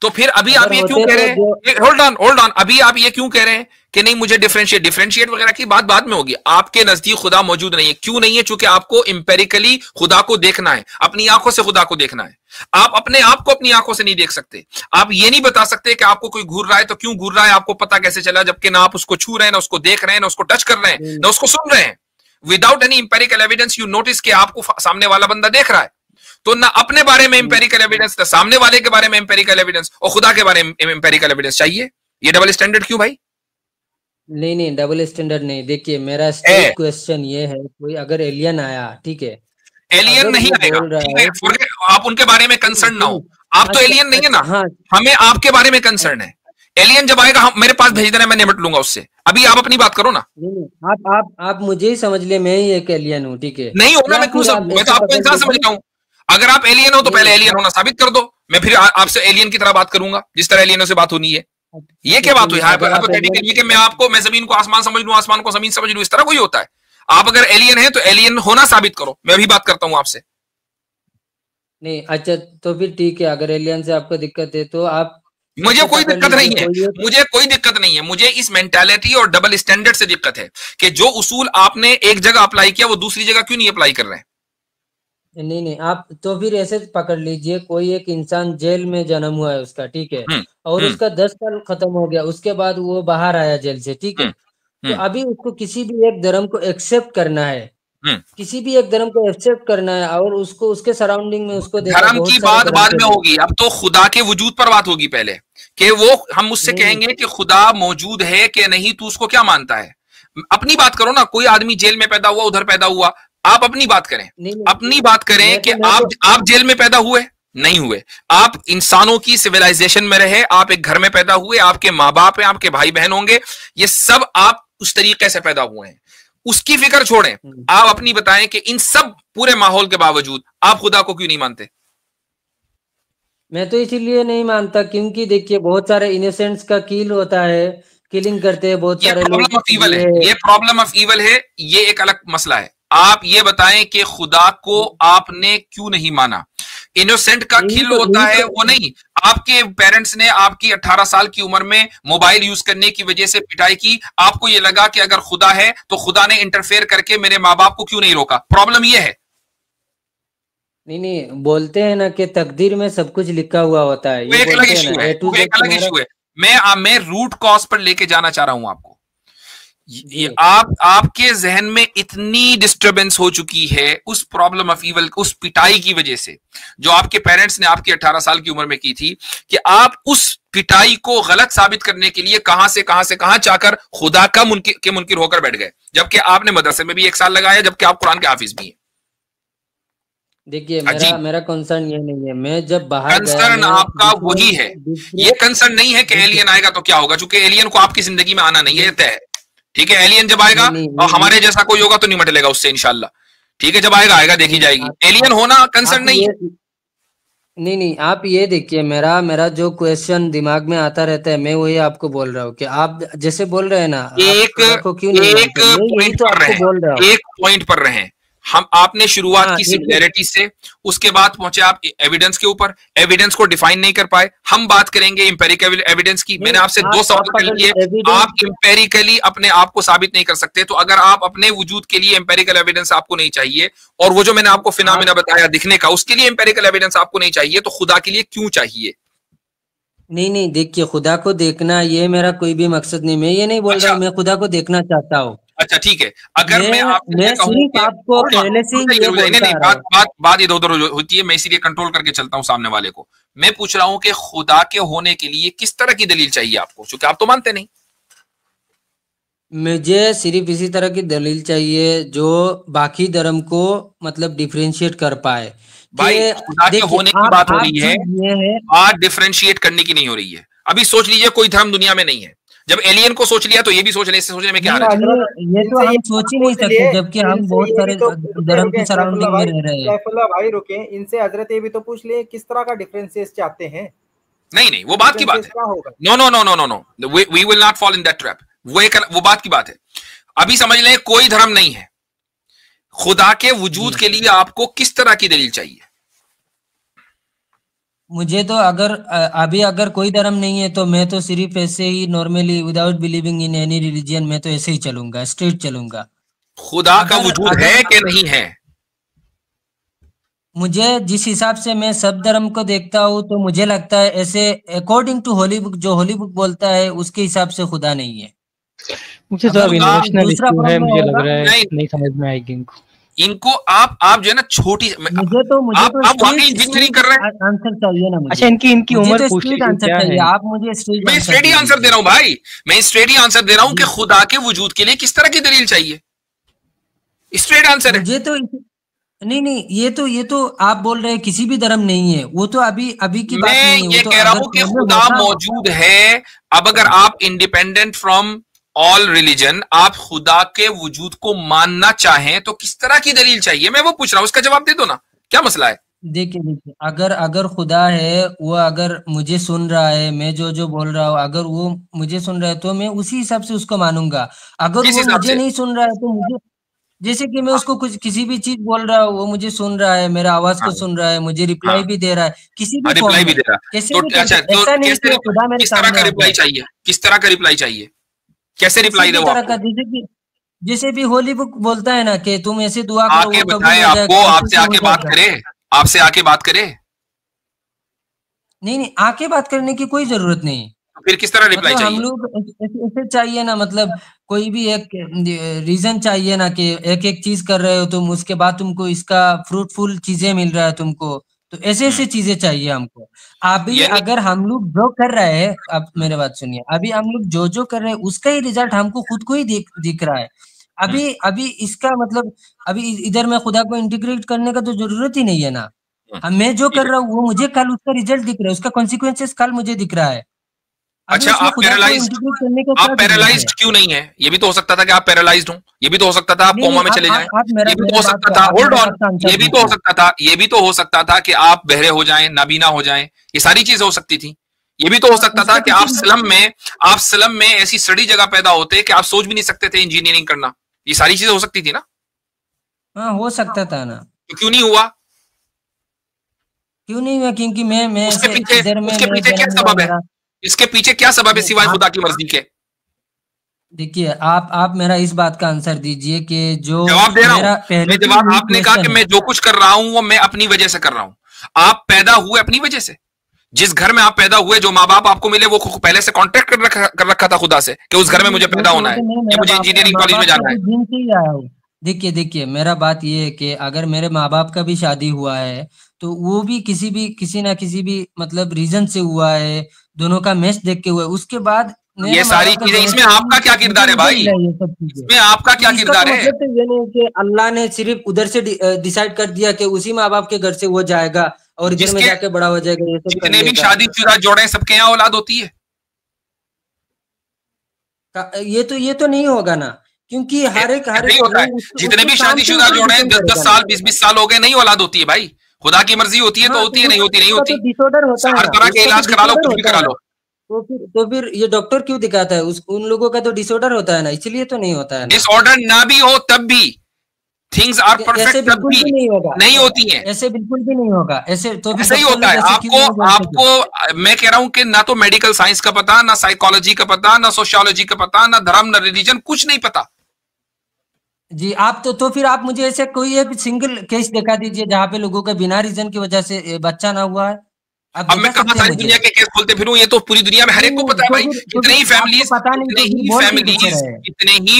तो फिर अभी अगर आप ये क्यों होते कह तो रहे हैं, होल्ड ऑन, अभी आप ये क्यों कह रहे हैं कि नहीं मुझे डिफरेंशिएट वगैरह की बात बाद में होगी। आपके नजदीक खुदा मौजूद नहीं है, क्यों नहीं है? चूंकि आपको इंपेरिकली खुदा को देखना है, अपनी आंखों से खुदा को देखना है। आप अपने आप को अपनी आंखों से नहीं देख सकते। आप ये नहीं बता सकते कि आपको कोई घूर रहा है तो क्यों घूर रहा है, आपको पता कैसे चला, जबकि ना आप उसको छू रहे हैं, ना उसको देख रहे हैं, ना उसको टच कर रहे हैं, ना उसको सुन रहे हैं। Without any empirical evidence you notice कि आपको सामने वाला बंदा देख रहा है। तो ना अपने बारे में इंपेरिकल एविडेंस, ना सामने वाले के बारे में इंपेरिकल एविडेंस, और खुदा के बारे में इंपेरिकल एविडेंस चाहिए। ये डबल स्टैंडर्ड क्यों भाई? नहीं डबल स्टैंडर्ड नहीं। देखिए मेरा स्ट्रेट क्वेश्चन ये है, कोई अगर एलियन आया, ठीक है, एलियन अगर नहीं वो आएगा, बोल रहा ठीक है, है कि आप उनके बारे में कंसर्न ना हो। आप तो एलियन नहीं है ना, हाँ हमें आपके बारे में कंसर्न है। एलियन जब आएगा हम मेरे पास भेज देना, मैं निपट लूंगा उससे। अभी आप अपनी बात करो ना। नहीं आप मुझे ही समझ ले, मैं ही एक एलियन हूँ, ठीक है? नहीं होना, मैं क्यों मैं तो आपको इंसान समझता हूं। अगर आप एलियन हो तो पहले एलियन होना साबित कर दो, मैं फिर आपसे एलियन की तरह बात करूंगा जिस तरह एलियनों से बात होनी है। ये क्या बात हुई? हाइपोथेटिकली कि मैं जमीन को आसमान समझ लूं, आसमान को जमीन समझ लूं, इस तरह कोई होता है? आप अगर एलियन है तो एलियन होना साबित करो, मैं भी बात करता हूं आपसे। नहीं अच्छा तो फिर ठीक है, अगर एलियन से आपको दिक्कत है तो आप मुझे कोई दिक्कत नहीं है, मुझे कोई दिक्कत नहीं है। मुझे इस मेंटालिटी और डबल स्टैंडर्ड से दिक्कत है कि जो उसूल आपने एक जगह अप्लाई किया वो दूसरी जगह क्यों नहीं अप्लाई कर रहे हैं। नहीं आप तो फिर ऐसे पकड़ लीजिए, कोई एक इंसान जेल में जन्म हुआ है उसका, ठीक है, और उसका 10 साल खत्म हो गया, उसके बाद वो बाहर आया जेल से, ठीक है, तो अभी उसको किसी भी एक धर्म को एक्सेप्ट करना है, किसी भी एक धर्म को एक्सेप्ट करना है, और उसको उसके सराउंडिंग में उसको धर्म की बात बाद में होगी, अब तो खुदा के वजूद पर बात होगी पहले, कि वो हम मुझसे कहेंगे कि खुदा मौजूद है कि नहीं, तू उसको क्या मानता है। अपनी बात करो ना। कोई आदमी जेल में पैदा हुआ, उधर पैदा हुआ, आप अपनी बात करें, अपनी बात करें कि आप जेल में पैदा हुए नहीं हुए, आप इंसानों की सिविलाइजेशन में रहे, आप एक घर में पैदा हुए, आपके माँ बाप हैं, आपके भाई बहन होंगे, ये सब आप उस तरीके से पैदा हुए हैं, उसकी फिक्र छोड़ें, आप अपनी बताएं कि इन सब पूरे माहौल के बावजूद आप खुदा को क्यों नहीं मानते? मैं तो इसीलिए नहीं मानता क्योंकि देखिए बहुत सारे इनोसेंट्स का किल होता है, किलिंग करते हैं बहुत सारे लोग। प्रॉब्लम ऑफ ईवल है, ये प्रॉब्लम ऑफ ईवल है, ये एक अलग मसला है। आप ये बताएं कि खुदा को आपने क्यों नहीं माना? इनोसेंट का किल होता है वो नहीं, आपके पेरेंट्स ने आपकी 18 साल की उम्र में मोबाइल यूज करने की वजह से पिटाई की, आपको ये लगा कि अगर खुदा है तो खुदा ने इंटरफेयर करके मेरे माँ बाप को क्यों नहीं रोका? प्रॉब्लम ये है। नहीं, बोलते हैं ना कि तकदीर में सब कुछ लिखा हुआ होता है, ये एक अलग इशू है, वो एक अलग इशू है। मैं रूट कॉज पर लेके जाना चाह रहा हूं आपको। ये आपके जहन में इतनी डिस्टरबेंस हो चुकी है उस प्रॉब्लम ऑफ ईवल, उस पिटाई की वजह से जो आपके पेरेंट्स ने आपकी 18 साल की उम्र में की थी, कि आप उस पिटाई को गलत साबित करने के लिए कहां से कहां चाहकर खुदा का मुनकिर होकर बैठ गए, जबकि आपने मदरसे में भी 1 साल लगाया, जबकि आप कुरान के हाफिज भी हैं। देखिए मेरा कंसर्न ये नहीं है, मैं जब बाहर कंसर्न आपका वही है, ये कंसर्न नहीं है कि एलियन आएगा तो क्या होगा, क्योंकि एलियन को आपकी जिंदगी में आना नहीं है, तय है। ठीक है, एलियन जब आएगा और हमारे जैसा कोई होगा तो नहीं मटलेगा उससे इंशाल्लाह। ठीक है, जब आएगा देखी जाएगी। एलियन होना कंसर्न नहीं है। नहीं, आप ये देखिए, मेरा जो क्वेश्चन दिमाग में आता रहता है, मैं वही आपको बोल रहा हूँ कि आप जैसे बोल रहे हैं ना, एक पॉइंट पर रहे, हम आपने शुरुआत की सिमिलैरिटी से, उसके बाद पहुंचे आप एविडेंस के ऊपर, एविडेंस को डिफाइन नहीं कर पाए। हम बात करेंगे एम्पेरिकल एविडेंस की। मैंने आपसे 2 सवाल कर लिए, आप एम्पेरिकली अपने आप को साबित नहीं कर सकते, तो अगर आप अपने वजूद के लिए एम्पेरिकल एविडेंस आपको नहीं चाहिए, और वो जो मैंने आपको फिनोमेना बताया दिखने का, उसके लिए एम्पेरिकल एविडेंस आपको नहीं चाहिए, तो खुदा के लिए क्यों चाहिए? नहीं, देखिए खुदा को देखना ये मेरा कोई भी मकसद नहीं, मैं ये नहीं बोल रहा हूँ मैं खुदा को देखना चाहता हूँ। अच्छा ठीक है, अगर मैं आपसे कहूं कि आपको पहले से नहीं, बात इधर-उधर होती है, मैं इसीलिए कंट्रोल करके चलता हूं सामने वाले को। मैं पूछ रहा हूं कि खुदा के होने के लिए किस तरह की दलील चाहिए आपको, क्योंकि आप तो मानते नहीं। मुझे सिर्फ इसी तरह की दलील चाहिए जो बाकी धर्म को मतलब डिफरेंशिएट कर पाए। भाई खुदा के होने की बात हो रही है, बात डिफरेंशिएट करने की नहीं हो रही है। अभी सोच लीजिए कोई धर्म दुनिया में नहीं है, जब एलियन को सोच लिया तो ये भी सोच ले, इससे सोचने में क्या है? ये तो हम सोच ही नहीं सकते, जबकि हम बहुत सारे धर्म की सराउंडिंग में रह रहे हैं। सैफुल्लाह भाई रुके, इनसे हजरत ये भी तो पूछ लिए किस तरह का डिफरेंसेस चाहते हैं। नहीं, वो बात की बात है। No, we will not fall in that trap. वो बात की बात है। अभी समझ लें कोई धर्म नहीं है, खुदा के वजूद के लिए आपको किस तरह की दलील चाहिए? मुझे तो अगर कोई धर्म नहीं है तो मैं तो सिर्फ ऐसे ही normally without believing in any religion, मैं तो ऐसे ही चलूंगा, स्ट्रेट चलूंगा। खुदा का वजूद है कि नहीं है? मुझे जिस हिसाब से मैं सब धर्म को देखता हूँ तो मुझे लगता है ऐसे अकॉर्डिंग टू होली बुक, जो होली बुक बोलता है उसके हिसाब से खुदा नहीं है। मुझे तो अब इमोशनल इशू है, मुझे लग रहा है नहीं समझ में आएगी इनको। आप जो है ना छोटी, मुझे तो आप वाकई जिक्र नहीं कर रहे हैं। आंसर चाहिए ना मुझे। अच्छा, इनकी उम्र पूछ लीजिए आंसर चाहिए आप मुझे। मैं स्ट्रेट ही आंसर दे रहा हूँ भाई, मैं स्ट्रेट ही आंसर दे रहा हूँ कि खुदा के वजूद के लिए किस तरह की दलील चाहिए। स्ट्रेट आंसर है। मुझे तो नहीं, ये तो आप बोल रहे हैं किसी भी धर्म नहीं है, वो तो अभी की बात नहीं है। मैं ये कह रहा हूँ कि खुदा मौजूद है। अब अगर आप इंडिपेंडेंट फ्रॉम ऑल रिलीजन आप खुदा के वजूद को मानना चाहें तो किस तरह की दलील चाहिए, मैं वो पूछ रहा हूं, उसका जवाब दे दो ना, क्या मसला है? देखिए अगर खुदा है, वो अगर मुझे सुन रहा है, मैं जो बोल रहा हूँ, अगर वो मुझे सुन रहा है तो मैं उसी हिसाब से उसको मानूंगा। अगर वो मुझे नहीं सुन रहा है तो मुझे, जैसे कि मैं उसको कुछ किसी भी चीज बोल रहा हूँ, वो मुझे सुन रहा है, मेरा आवाज को सुन रहा है, मुझे रिप्लाई भी दे रहा है, किसी भी रिप्लाई भी दे रहा है। ऐसा नहीं कि खुदा मेरे किस तरह का रिप्लाई चाहिए? किस तरह का रिप्लाई चाहिए? कैसे रिप्लाई दो आपको? जैसे भी होली बुक बोलता है ना कि तुम ऐसे दुआ करो, आके बताए आपको, आपसे आके बात करे, आपसे आके बात करे। नहीं, आके बात करने की कोई जरूरत नहीं। फिर किस तरह रिप्लाई चाहिए? हम लोग ऐसे चाहिए ना, मतलब कोई भी एक रीजन चाहिए ना कि एक चीज कर रहे हो तुम, उसके बाद तुमको इसका फ्रूटफुल चीजें मिल रहा है तुमको, तो ऐसे चीजें चाहिए हमको। अभी अगर हम लोग जो कर रहे हैं, अब मेरे बात सुनिए, अभी हम लोग जो कर रहे हैं उसका ही रिजल्ट हमको खुद को ही दिख रहा है। अभी इसका मतलब अभी इधर मैं खुदा को इंटीग्रेट करने का तो जरूरत ही नहीं है ना। मैं जो कर रहा हूँ वो मुझे कल उसका रिजल्ट दिख रहा है, उसका कॉन्सिक्वेंसेस कल मुझे दिख रहा है। अच्छा, आप पैरालाइज्ड क्यों नहीं है? ये भी तो हो सकता था कि आप पैरालाइज्ड हो, ये भी तो हो सकता था आप कोमा में चले जाएं, ये भी तो हो सकता था, होल्ड ऑन, ये भी तो हो सकता था, ये भी तो हो सकता था कि आप बहरे हो जाएं, नाबीना हो जाएं, ये सारी चीजें हो सकती थी। ये भी तो हो सकता था कि आप स्लम में ऐसी सड़ी जगह पैदा होते कि आप सोच भी नहीं सकते थे इंजीनियरिंग करना। ये सारी चीजें हो सकती थी ना। हाँ, हो सकता था ना। तो क्यों नहीं हुआ? क्यों नहीं हुआ? क्योंकि मैं उसके पीछे क्या सबब है? इसके पीछे क्या सबब है सिवाय खुदा की मर्जी के? देखिए, आप मेरा इस बात का आंसर दीजिए कि जो जवाब दे रहा हूं मैं, जवाब आपने कहा कि मैं जो कुछ कर रहा हूं वो मैं अपनी वजह से कर रहा हूं। आप पैदा हुए अपनी वजह से। जिस घर में आप पैदा हुए, जो माँ बाप आपको मिले, वो पहले से कॉन्ट्रैक्ट कर रखा था खुदा से कि उस घर में मुझे पैदा होना है, या मुझे इंजीनियरिंग कॉलेज में जाना है। देखिए मेरा बात ये है कि अगर मेरे माँ बाप का भी शादी हुआ है तो वो भी किसी ना किसी भी मतलब रीजन से हुआ है, दोनों का मैच देख के हुआ है। उसके बाद ये सारी चीजें, इसमें आपका क्या किरदार है भाई? इसमें आपका क्या किरदार है? ये नहीं कि अल्लाह ने सिर्फ उधर से डिसाइड कर दिया कि उसी माँ बाप के घर से वो जाएगा और इधर में जाके बड़ा हो जाएगा। ये सब जितने भी शादीशुदा जोड़े सबके यहाँ औलाद होती है। ये तो नहीं होगा ना, क्योंकि हर एक होता है। जितने भी शादीशुदा जोड़े 10-10 साल 20-20 साल हो गए, नहीं औलाद होती है भाई। खुदा की मर्जी होती है तो होती है, नहीं होती नहीं होती। डिसऑर्डर होता है, हर तरह के इलाज करा लो, कुछ भी करा लो। तो फिर ये डॉक्टर क्यों दिखाता है? उन लोगों का तो डिसऑर्डर होता है ना, इसलिए तो नहीं होता है ना। डिसऑर्डर ना भी हो तब भी थिंग्स आर परफेक्ट तब भी नहीं होगा, नहीं होती हैं। ऐसे बिल्कुल भी नहीं होगा। ऐसे तो ऐसा ही होता है। आपको मैं कह रहा हूं कि ना तो मेडिकल साइंस का पता, ना साइकोलॉजी का पता, ना सोशियोलॉजी का पता, ना धर्म, ना रिलीजन, कुछ नहीं पता जी। आप तो फिर आप मुझे ऐसे कोई एक सिंगल केस दिखा दीजिए जहां पे लोगों के बिना रीजन की वजह से बच्चा ना हुआ है। अब मैं कहां सारी दुनिया के केस खोलते फिरूं? ये तो पूरी दुनिया में हर एक को पता है भाई। कितने ही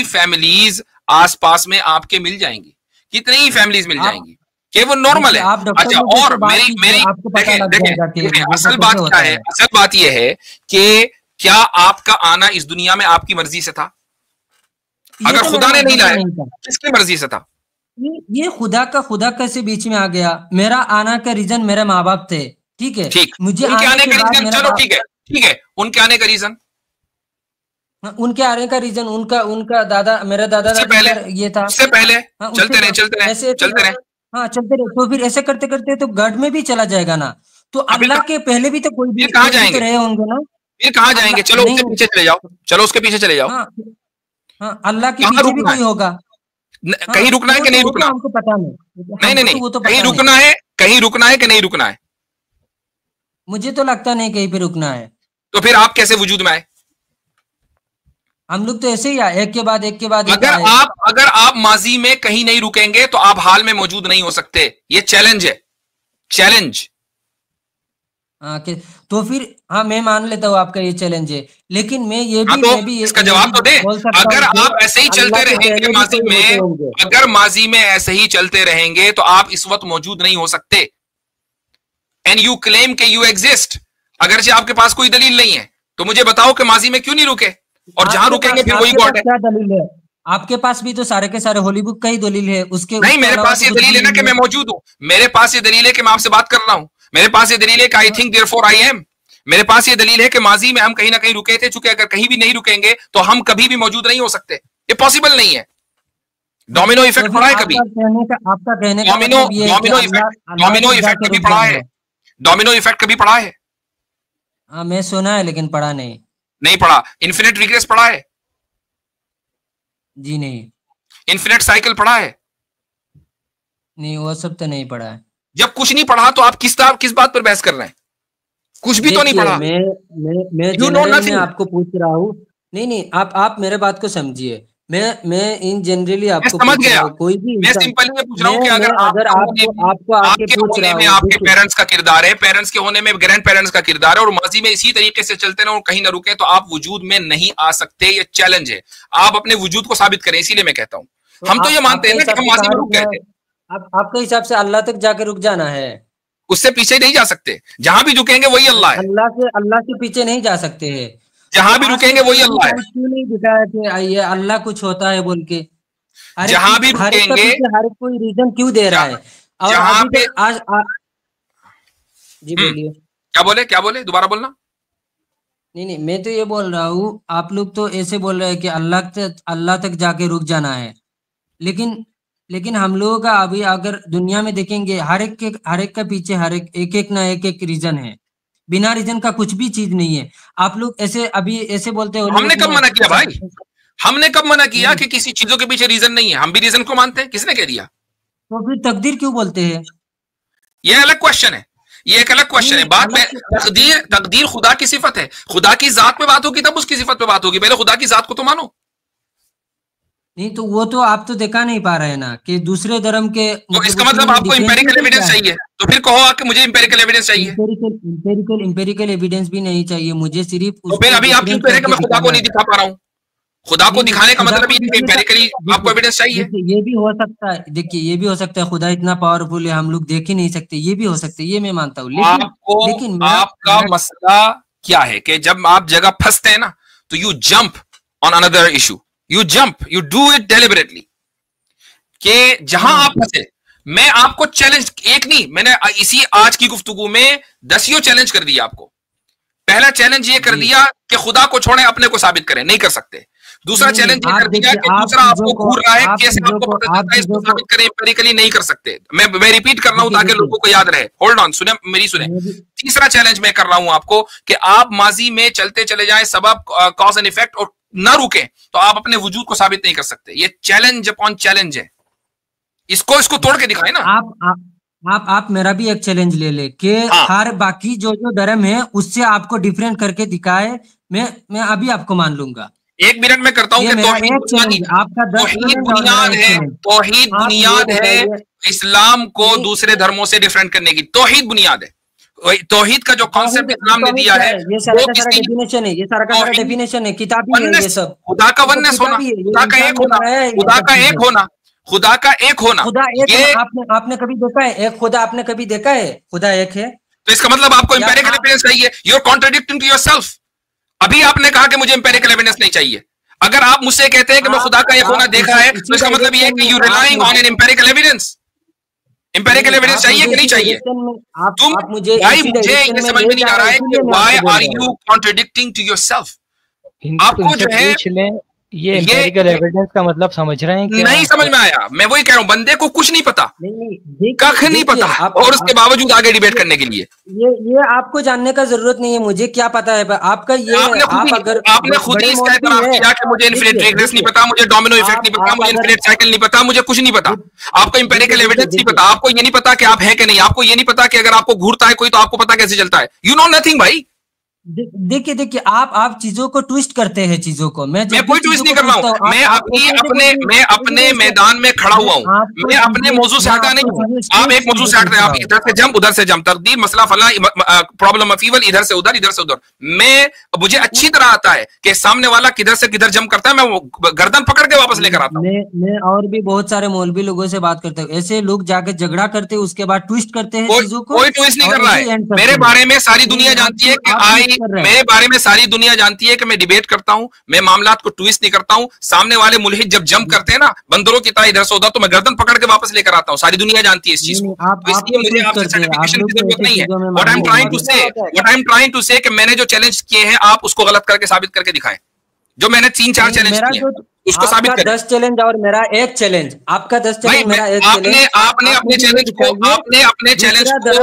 फैमिलीज आसपास में आपके मिल जाएंगी, कितनी ही फैमिलीज मिल जाएंगी कि वो नॉर्मल है। अच्छा, और मेरी देखें असल बात क्या है? असल बात यह है कि क्या आपका आना इस दुनिया में आपकी मर्जी से था? अगर खुदा ने नहीं लाया, किसकी मर्जी से था? ये खुदा कैसे बीच में आ गया? मेरा आना का रीजन मेरे माँ बाप थे, ठीक है। ठीक, मुझे उनके आने का रीजन, चलो ठीक है, उनके आने का रीजन, उनके आने का रीजन उनका दादा, मेरा दादा ये था। उससे पहले चलते रहे। हाँ, चलते रहे। तो फिर ऐसे करते करते तो गढ़ में भी चला जाएगा ना। तो अल्लाह के पहले भी तो कोई भी कहाँ जाएंगे? रहे होंगे ना। फिर कहाँ जाएंगे? चलो उसके पीछे चले जाओ, चलो उसके पीछे चले जाओ। हाँ, अल्लाह के पीछे भी कोई होगा। कहीं रुकना है कि नहीं रुकना? हमको पता नहीं। नहीं, कहीं रुकना है कि नहीं रुकना है? मुझे तो लगता नहीं कहीं पे रुकना है। तो फिर आप कैसे वजूद में आए? हम लोग तो ऐसे ही आए, एक के बाद एक। अगर आप माजी में कहीं नहीं रुकेंगे तो आप हाल में मौजूद नहीं हो सकते। ये चैलेंज है, चैलेंज। तो फिर हाँ, मैं मान लेता हूँ आपका ये चैलेंज है, लेकिन मैं ये भी मैं भी इसका जवाब तो दे। अगर आप ऐसे ही चलते रहेंगे माजी में, अगर माजी में ऐसे ही चलते रहेंगे तो आप इस वक्त मौजूद नहीं हो सकते। एंड यू क्लेम के यू एग्जिस्ट, अगरचे आपके पास कोई दलील नहीं है। तो मुझे बताओ कि माजी में क्यों नहीं रुके, और जहां रुकेंगे फिर वही गॉड है। क्या दलील है आपके पास? भी तो सारे के सारे होली बुक का ही दलील है उसके। नहीं, मेरे पास ये दलील है ना कि मैं मौजूद हूं। मेरे पास ये दलील है कि मैं आपसे बात कर रहा हूं। मेरे पास ये दलील है कि I think therefore I am. मेरे पास ये दलील है कि माजी में हम कहीं ना कहीं रुके थे, चूंकि अगर कहीं भी नहीं रुकेंगे तो हम कभी भी मौजूद नहीं हो सकते। ये पॉसिबल नहीं है। डोमिनो इफेक्ट पढ़ा है कभी? आपका कहने का डोमिनो इफेक्ट कभी पढ़ा है? डोमिनो इफेक्ट कभी पढ़ा है? हाँ, मैं सुना है लेकिन पढ़ा नहीं पढ़ा। इन्फिनिट रिग्रेस पढ़ा है? जी नहीं। इन्फिनिट साइकिल पढ़ा है? नहीं, वो सब तो नहीं पढ़ा है। जब कुछ नहीं पढ़ा तो आप किस बात पर बहस कर रहे हैं? कुछ भी तो नहीं पढ़ा। मैं आपको पूछ रहा हूँ। नहीं, आप मेरे बात को समझिए। मैं इन जनरली आपको समझ गया। कोई भी मैं सिंपली ये पूछ रहा हूँ कि अगर आपके होने में आपके पेरेंट्स का किरदार है, पेरेंट्स के होने में ग्रैंड पेरेंट्स का किरदार है, और माजी में इसी तरीके से चलते रहे और कहीं ना रुके, तो आप वजूद में नहीं आ सकते। ये चैलेंज है, आप अपने वजूद को साबित करें। इसीलिए मैं कहता हूँ, हम तो ये मानते हैं ना कि हम माजी में रुक गए थे। आपके हिसाब से अल्लाह तक जाके रुक जाना है, उससे पीछे नहीं जा सकते। जहां भी रुकेंगे वही अल्लाह है। अल्लाह से पीछे नहीं जा सकते हैं। जहां भी रुकेंगे वही अल्लाह है। क्यों नहीं दिखाया कि ये अल्लाह कुछ होता है बोल के? जहां भी रुकेंगे, हर कोई रीजन क्यों दे रहा है? और जहां पे जी बोलिए। क्या बोले दोबारा बोलना। नहीं, मैं तो ये बोल रहा हूँ, आप लोग तो ऐसे बोल रहे हैं कि अल्लाह तक जाके रुक जाना है, लेकिन हम लोगों का अभी अगर दुनिया में देखेंगे, हर एक का पीछे एक ना एक रीजन है। बिना रीजन का कुछ भी चीज नहीं है। आप लोग ऐसे अभी ऐसे बोलते हो। हमने कब मना किया भाई? हमने कब मना किया कि किसी चीजों के पीछे रीजन नहीं है? हम भी रीजन को मानते हैं। किसने कह दिया? तो फिर तकदीर क्यों बोलते हैं? ये अलग क्वेश्चन है, ये एक अलग क्वेश्चन है। बात में तकदीर खुदा की सिफत है। खुदा की जात पे बात होगी तब उसकी सिफत पे बात होगी। पहले खुदा की जात को तो मानो। नहीं तो वो तो आप तो देखा नहीं पा रहे हैं ना कि दूसरे धर्म के, तो इसका मतलब आपको इंपेरिकल एविडेंस चाहिए। तो फिर कहो कि मुझे इंपेरिकल एविडेंस चाहिए। इंपेरिकल एविडेंस भी नहीं चाहिए मुझे, सिर्फ तो फिर अभी आप क्यों कह रहे हैं कि मैं खुदा को नहीं दिखा पा रहा हूं? खुदा को दिखाने का मतलब ये इंपेरिकली आपको एविडेंस चाहिए। ये भी हो सकता है, देखिए ये भी हो सकता है खुदा इतना पावरफुल है हम लोग देख ही नहीं सकते, ये भी हो सकता है, ये मैं मानता हूँ। लेकिन आपका मसला क्या है कि जब आप जगह फंसते हैं ना तो you jump on another issue, you do it deliberately. कि जहां आप फंसे, मैं आपको चैलेंज, एक नहीं, मैंने इसी आज की गुफ्तगू में 10 चैलेंज कर दिया आपको। पहला चैलेंज ये कर दिया कि खुदा को छोड़ें, अपने को साबित करें, नहीं कर सकते। दूसरा चैलेंज ये कर दिया कि दूसरा आपको घूर रहा है, कैसे आपको पता चलता है, इसको साबित करें, एम्पिरिकली नहीं कर सकते। मैं रिपीट कर रहा हूं ताकि लोगों को याद रहे। होल्ड ऑन, सुने मेरी सुने। तीसरा चैलेंज मैं कर रहा हूं आपको कि आप माजी में चलते चले जाएं, सबब कॉज एंड इफेक्ट, और ना रुकें तो आप अपने वजूद को साबित नहीं कर सकते। ये चैलेंज अपॉन चैलेंज है। इसको तोड़ के दिखाए ना। आप मेरा भी एक चैलेंज ले ले कि हर बाकी जो धर्म है उससे आपको डिफरेंट करके दिखाए, मैं अभी आपको मान लूंगा। 1 मिनट में करता हूं कि तौहीद बुनियाद है इस्लाम को दूसरे धर्मों से डिफरेंट करने की। तौहीद बुनियाद है। तौहीद का जो कॉन्सेप्ट इस्लाम ने दिया है, ये सारा का सारा डेफिनेशन है, ये सारा का सारा डेफिनेशन है, किताबी है ये सब। खुदा का वननेस होना, खुदा का एक होना, खुदा का एक होना, खुदा का एक होना। खुदा एक है, आपने कभी देखा है एक खुदा? आपने कभी देखा है खुदा एक है? तो इसका मतलब आपको एम्पिरिकल एविडेंस चाहिए। You are contradicting to yourself. अभी आपने कहा कि मुझे एम्पिरिकल एविडेंस नहीं चाहिए। अगर आप मुझसे कहते हैं कि मैं खुदा का एक होना देखा है, तो इसका मतलब ये है कि you relying on an empirical evidence. Empirical evidence चाहिए कि नहीं चाहिए? तुम भाई, मुझे ये समझ में नहीं आ रहा है कि why are you contradicting to yourself. आपको जो है ये एम्पिरिकल एविडेंस का मतलब समझ रहे हैं कि नहीं समझ में आया? मैं वही कह रहा हूं, बंदे को कुछ नहीं पता, कख नहीं पता, और उसके बावजूद आगे डिबेट करने के लिए ये आपको जानने का जरूरत नहीं है। मुझे क्या पता है आपका ये? आपने खुद ही इसका इतराफ किया कि मुझे इन्फिनिट रिग्रेस नहीं पता, मुझे डोमिनो इफेक्ट नहीं पता, मुझे इन्फिनिट साइकिल नहीं पता, मुझे कुछ नहीं पता। आपको एम्पिरिकल एविडेंस नहीं पता, आपको ये नहीं पता कि आप है कि नहीं, आपको ये नहीं पता कि अगर आपको घूरता है कोई तो आपको पता कैसे चलता है। यू नो नथिंग भाई। देखिए आप चीजों को ट्विस्ट करते हैं चीजों को। मैं कोई ट्विस्ट नहीं कर रहा हूं। मैं अपने मैदान में खड़ा हुआ हूं। मैं अपने मौजू से हटा नहीं हूं। आप एक मौजू से हट रहे हैं, आप इधर से जंप उधर से जंप, तकदीर मसला फला प्रॉब्लम अफीवल, इधर से उधर इधर से उधर। मुझे अच्छी तरह आता है कि सामने वाला किधर से किधर जंप करता है, मैं वो गर्दन पकड़ के वापस लेकर आता हूं। मैं और भी बहुत सारे मौलवी लोगों से बात करते हूँ, ऐसे लोग जाके झगड़ा करते हैं, उसके बाद ट्विस्ट करते हैं चीजों को। कोई ट्विस्ट नहीं कर रहा है। मेरे बारे में सारी दुनिया जानती है कि मेरे बारे में सारी दुनिया जानती है कि मैं डिबेट करता हूं, मैं मामलात को ट्विस्ट नहीं करता हूं। सामने वाले मुल्हिद जब जंप करते हैं ना बंदरों की तरह इधर से उधर, तो मैं गर्दन पकड़ के वापस लेकर आता हूं। सारी दुनिया जानती है इस चीज को, इसलिए मुझे आपसे सर्टिफिकेशन की जरूरत नहीं है। What I am trying to say कि मैंने जो चैलेंज किए हैं आप उसको गलत करके साबित करके दिखाएं। जो मैंने 3-4 चैलेंज किए उसको साबित करें। 10 चैलेंज और मेरा एक चैलेंज, आपका 10 चैलेंज मेरा एक चैलेंज। आपने अपने चैलेंज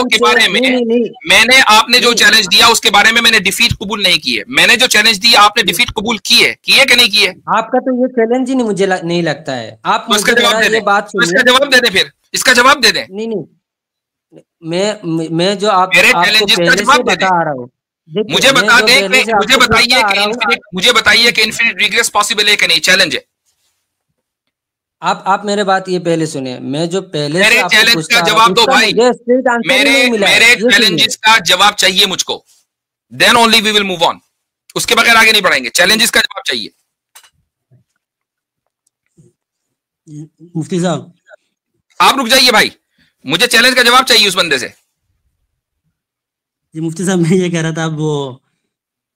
के बारे में मैंने आपने जो चैलेंज दिया उसके बारे में मैंने डिफीट कबूल नहीं की है। मैंने जो चैलेंज दिया आपने डिफीट कबूल की है कि नहीं की है? आपका तो ये चैलेंज ही नहीं, मुझे नहीं लगता है। आप इसका जवाब दे दें, फिर इसका जवाब दे दें। नहीं, मैं जो आप मेरे चैलेंज का जवाब बता रहा हूँ। मुझे बता दें, मुझे बताइए कि इन्फिनिट रिग्रेस पॉसिबल है कि नहीं? चैलेंज है। आप मेरे बात ये पहले सुने, मैं जो पहले मेरे चैलेंज का जवाब दो भाई। मेरे चैलेंजेस का जवाब चाहिए मुझको, then only we will move on. उसके बगैर आगे नहीं बढ़ेंगे। चैलेंजेस का जवाब चाहिए। मुफ्ती साहब आप रुक जाइए भाई, मुझे चैलेंज का जवाब चाहिए उस बंदे से। जी मुफ्ती साहब, मैं ये कह रहा था, वो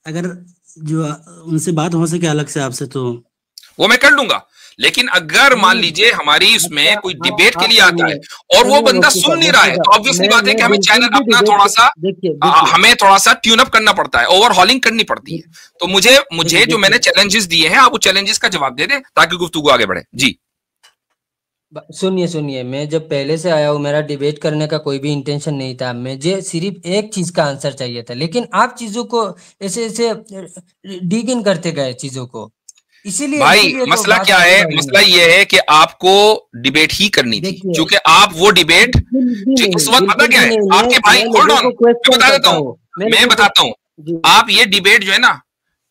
अगर जो उनसे बात हो सके अलग से आपसे, तो वो मैं कर लूंगा। लेकिन अगर मान लीजिए हमारी उसमें कोई डिबेट के लिए आता है और वो बंदा सुन नहीं रहा है, तो ऑब्वियसली बात है कि हमें चैनल अपना थोड़ा सा हमें थोड़ा सा ट्यून अप करना पड़ता है, ओवरहॉलिंग करनी पड़ती है। तो मुझे जो मैंने चैलेंजेस दिए हैं, आप उस चैलेंजेस का जवाब दे दें ताकि गुफ्तगू आगे बढ़े। जी सुनिए, मैं जब पहले से आया हूँ, मेरा डिबेट करने का कोई भी इंटेंशन नहीं था, मुझे सिर्फ एक चीज का आंसर चाहिए था, लेकिन आप चीजों को ऐसे डिग इन करते गए चीजों को, इसीलिए भाई मसला क्या है? मसला ये है कि आपको डिबेट ही करनी थी, क्योंकि आप वो डिबेट इस वक्त पता क्या है आपके भाई, होल्ड ऑन, मैं बताता हूँ। आप ये डिबेट जो है ना,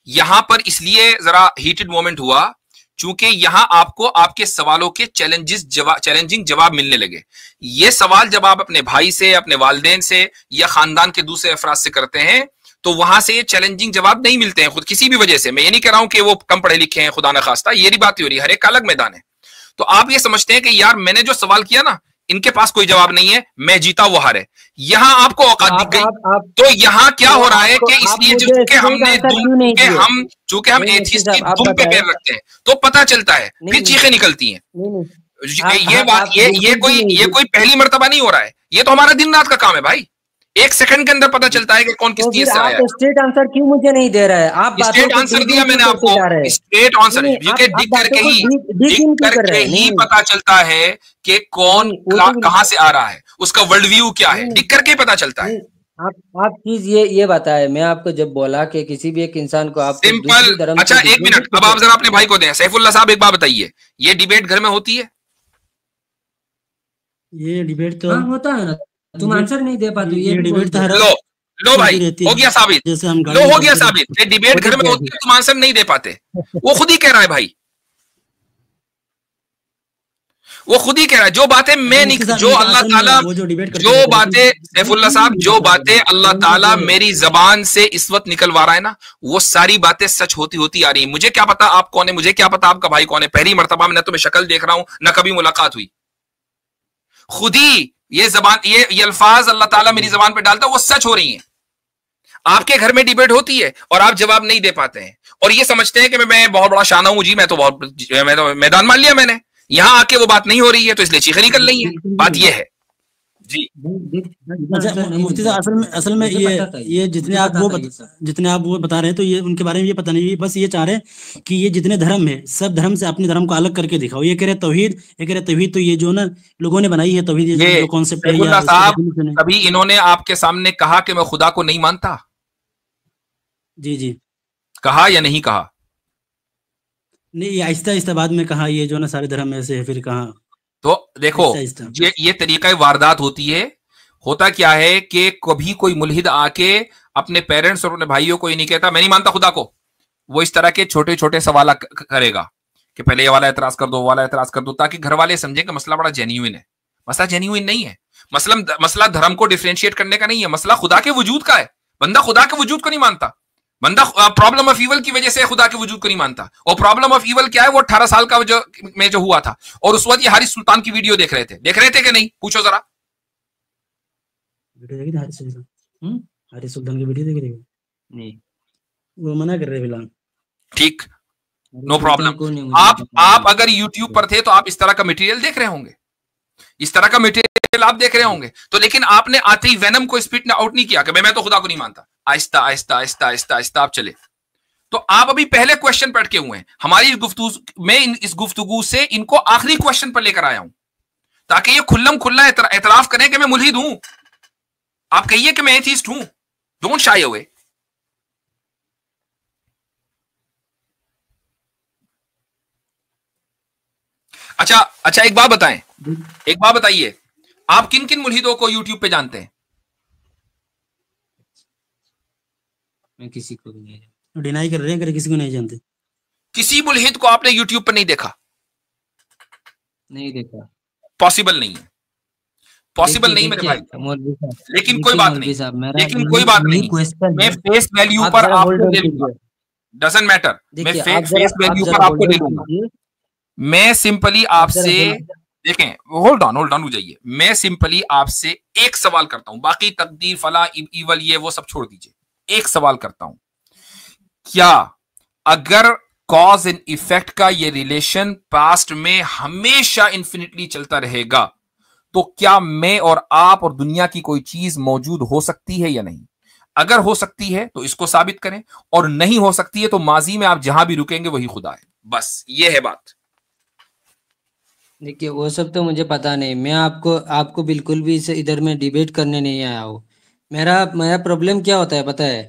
यहां पर इसलिए जरा हीटेड मोमेंट हुआ चूंकि यहां आपको आपके सवालों के चैलेंजिंग जवाब मिलने लगे। ये सवाल जब आप अपने भाई से, अपने वालिदैन से या खानदान के दूसरे अफराद से करते हैं तो वहां से ये चैलेंजिंग जवाब नहीं मिलते हैं खुद किसी भी वजह से। मैं ये नहीं कह रहा हूं कि वो कम पढ़े लिखे हैं, खुदा न खास्ता, ये नहीं बात हो रही, हर एक का अलग मैदान है। तो आप ये समझते हैं कि यार मैंने जो सवाल किया ना, इनके पास कोई जवाब नहीं है, मैं जीता वो हारे, यहां आपको औकात दिख गई। तो यहां क्या हो रहा है कि इसलिए चूंकि हम एथिस्ट की दुम पे पैर रखते हैं तो पता चलता है, फिर चीखें निकलती हैं। ये बात ये कोई पहली मर्तबा नहीं हो रहा है, ये तो हमारा दिन रात का काम है भाई। एक सेकंड के अंदर पता चलता है कि कौन किस चीज से आया है। स्ट्रेट आंसर क्यों मुझे नहीं दे रहा है? आप स्ट्रेट आंसर दिया मैंने आपको, स्ट्रेट आंसर डिग करके ही पता चलता है कि कौन कहां से आ रहा है, उसका वर्ल्ड व्यू क्या है, डिग करके पता चलता है। आप चीज ये बताए, मैं आपको जब बोला कि किसी भी एक इंसान को आप सिंपल। अच्छा एक मिनट, अब आप जरा अपने भाई को दें। सैफुल्लाह साहब एक बात बताइए, ये डिबेट घर में होती है? ये डिबेट तो होता है ना, तुम आंसर नहीं दे पाते। ये डिबेट लो भाई, हो गया साबित, लो हो गया साबित। ये डिबेट घर में होती है, तुम आंसर नहीं दे पाते। वो खुद ही कह रहा है भाई, वो खुद ही कह रहा है। जो बातें मैं नहीं, जो अल्लाह ताला, जो बातें सैफुल्लाह साहब, जो बातें अल्लाह ताला मेरी जबान से इस वक्त निकलवा रहा है ना, वो सारी बातें सच होती आ रही है। मुझे क्या पता आप कौन है, मुझे क्या पता आपका भाई कौन है। पहली मर्तबा में न तुम्हें शक्ल देख रहा हूं, न कभी मुलाकात हुई। खुद ही ये जबान, ये अल्फाज अल्लाह ताला मेरी जबान पे डालता है, वो सच हो रही हैं। आपके घर में डिबेट होती है और आप जवाब नहीं दे पाते हैं, और ये समझते हैं कि मैं बहुत बड़ा शाना हूं जी, मैं तो मैदान मान लिया मैंने। यहां आके वो बात नहीं हो रही है तो इसलिए चीखें निकल रही है। बात ये है जी। अच्छा मुफ्ती साहब, असल में ये जितने आप वो बता रहे हैं, तो ये उनके बारे में ये पता नहीं, बस ये चाह रहे हैं कि ये जितने धर्म है, सब धर्म से अपने धर्म को अलग करके दिखाओ। ये कह रहे तौहीद, ये कह रहे तौहीद तो ये जो ना लोगों ने बनाई है तौहीद, ये जो कॉन्सेप्ट है साहब, कभी इन्होंने आपके सामने कहा कि मैं खुदा को नहीं मानता? जी कहा या नहीं कहा? नहीं, आहिस्ता आहिस्ता बाद में कहा, ये जो ना सारे धर्म ऐसे है, फिर कहा। तो देखो ये तरीका वारदात होती है। होता क्या है कि कभी कोई मुल्हिद आके अपने पेरेंट्स और अपने भाइयों को ये नहीं कहता मैं नहीं मानता खुदा को, वो इस तरह के छोटे छोटे सवाल करेगा कि पहले ये वाला एतराज कर दो, वाला एतराज कर दो, ताकि घर वाले समझें कि मसला बड़ा जेन्युइन है। मसला जेन्युइन नहीं है, मसला धर्म को डिफरेंशिएट करने का नहीं है, मसला खुदा के वजूद का है। बंदा खुदा के वजूद को नहीं मानता, बंदा प्रॉब्लम ऑफ ईवल की वजह से खुदा के वजूद को नहीं मानता। और प्रॉब्लम ऑफ ईवल क्या है? वो 18 साल का जो हुआ था, और उस वक्त ये हारिस सुल्तान की वीडियो देख रहे थे कि नहीं? पूछो जरा। हारिस सुल्तान की वीडियो देख रहे नहीं, वो मना कर रहे फिलहाल। ठीक, नो प्रॉब्लम। आप अगर यूट्यूब पर थे तो आप इस तरह का मटेरियल देख रहे होंगे, इस तरह का मटेरियल आप देख रहे होंगे। तो लेकिन आपने आते ही वेनम को स्पिट आउट नहीं किया कि मैं तो खुदा को नहीं मानता। आहिस्ता आहिस्ता आहिस्ता आहिस्ता आहिस्ता आप चले। तो आप अभी पहले क्वेश्चन पर अटके हुए हैं। हमारी गुफ्तगू में इस गुफ्तगू से इनको आखिरी क्वेश्चन पर लेकर आया हूं, ताकि ये खुल्लम खुल्ला एतराफ करें कि मैं मुल्हिद हूं। आप कहिए कि मैं एथीस्ट हूं, डोंट शाई अवे। अच्छा एक बात बताएं, एक बात बताइए, आप किन किन मुल्हिदों को यूट्यूब पे जानते हैं? मैं किसी को भी नहीं, डिनाई कर रहे हैं, किसी को नहीं जानते। किसी मुल्हिद को आपने यूट्यूब पर नहीं देखा? नहीं देखा, पॉसिबल नहीं है, पॉसिबल नहीं मेरे भाई। लेकिन कोई बात नहीं, लेकिन कोई बात नहीं, मैं फेस वैल्यू पर आपको ले लूंगा, डजंट मैटर, मैं फेस वैल्यू पर आपको ले लूंगा। मैं सिंपली आपसे, देखें, होल्ड ऑन हो जाइए, मैं सिंपली आपसे एक सवाल करता हूं, बाकी तकदीर फला ईवल ये वो सब छोड़ दीजिए। एक सवाल करता हूं, क्या अगर कॉज एंड इफेक्ट का ये रिलेशन पास्ट में हमेशा इंफिनिटली चलता रहेगा, तो क्या मैं और आप और दुनिया की कोई चीज मौजूद हो सकती है या नहीं? अगर हो सकती है तो इसको साबित करें, और नहीं हो सकती है तो माजी में आप जहां भी रुकेंगे वही खुदा है। बस ये है बात। देखिए वो सब तो मुझे पता नहीं, मैं आपको बिल्कुल भी इसे इधर में डिबेट करने नहीं आया हूँ। मेरा मेरा प्रॉब्लम क्या होता है पता है,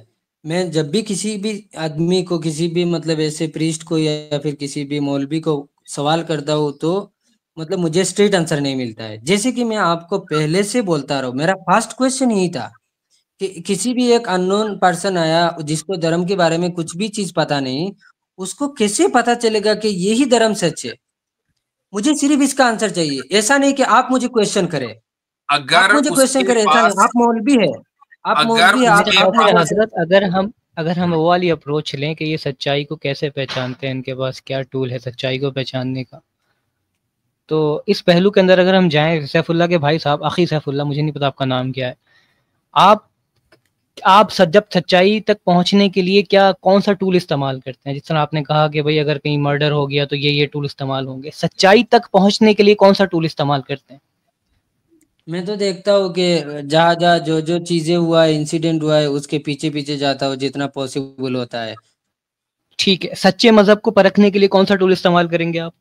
मैं जब भी किसी भी आदमी को, किसी भी मतलब ऐसे प्रीस्ट को या फिर किसी भी मौलवी को सवाल करता हूँ तो मतलब मुझे स्ट्रेट आंसर नहीं मिलता है। जैसे कि मैं आपको पहले से बोलता रहा हूँ, मेरा फर्स्ट क्वेश्चन यही था कि किसी भी एक अननोन पर्सन आया जिसको धर्म के बारे में कुछ भी चीज पता नहीं, उसको कैसे पता चलेगा कि यही धर्म सच है? मुझे सिर्फ इसका आंसर चाहिए। ऐसा नहीं कि आप मुझे क्वेश्चन करें, आप अगर मुझे क्वेश्चन उसके करें, ऐसा नहीं। पास, आप मौलवी है, आप अगर मौलवी है, आप उसके आपने पास, हजरत, अगर हम वो वाली अप्रोच लें कि ये सच्चाई को कैसे पहचानते हैं, इनके पास क्या टूल है सच्चाई को पहचानने का, तो इस पहलू के अंदर अगर हम जाएं, सैफुल्लाह के भाई साहब, आखी सैफुल्लाह, मुझे नहीं पता आपका नाम क्या है, आप जब सच्चाई तक पहुंचने के लिए क्या कौन सा टूल इस्तेमाल करते हैं? जिस तरह आपने कहा कि भाई अगर कहीं मर्डर हो गया तो ये टूल इस्तेमाल होंगे, सच्चाई तक पहुंचने के लिए कौन सा टूल इस्तेमाल करते हैं? मैं तो देखता हूँ कि जहाँ जहाँ जो जो चीजें हुआ है, इंसिडेंट हुआ है, उसके पीछे पीछे जाता हूँ जितना पॉसिबल होता है। ठीक है, सच्चे मजहब को परखने के लिए कौन सा टूल इस्तेमाल करेंगे आप?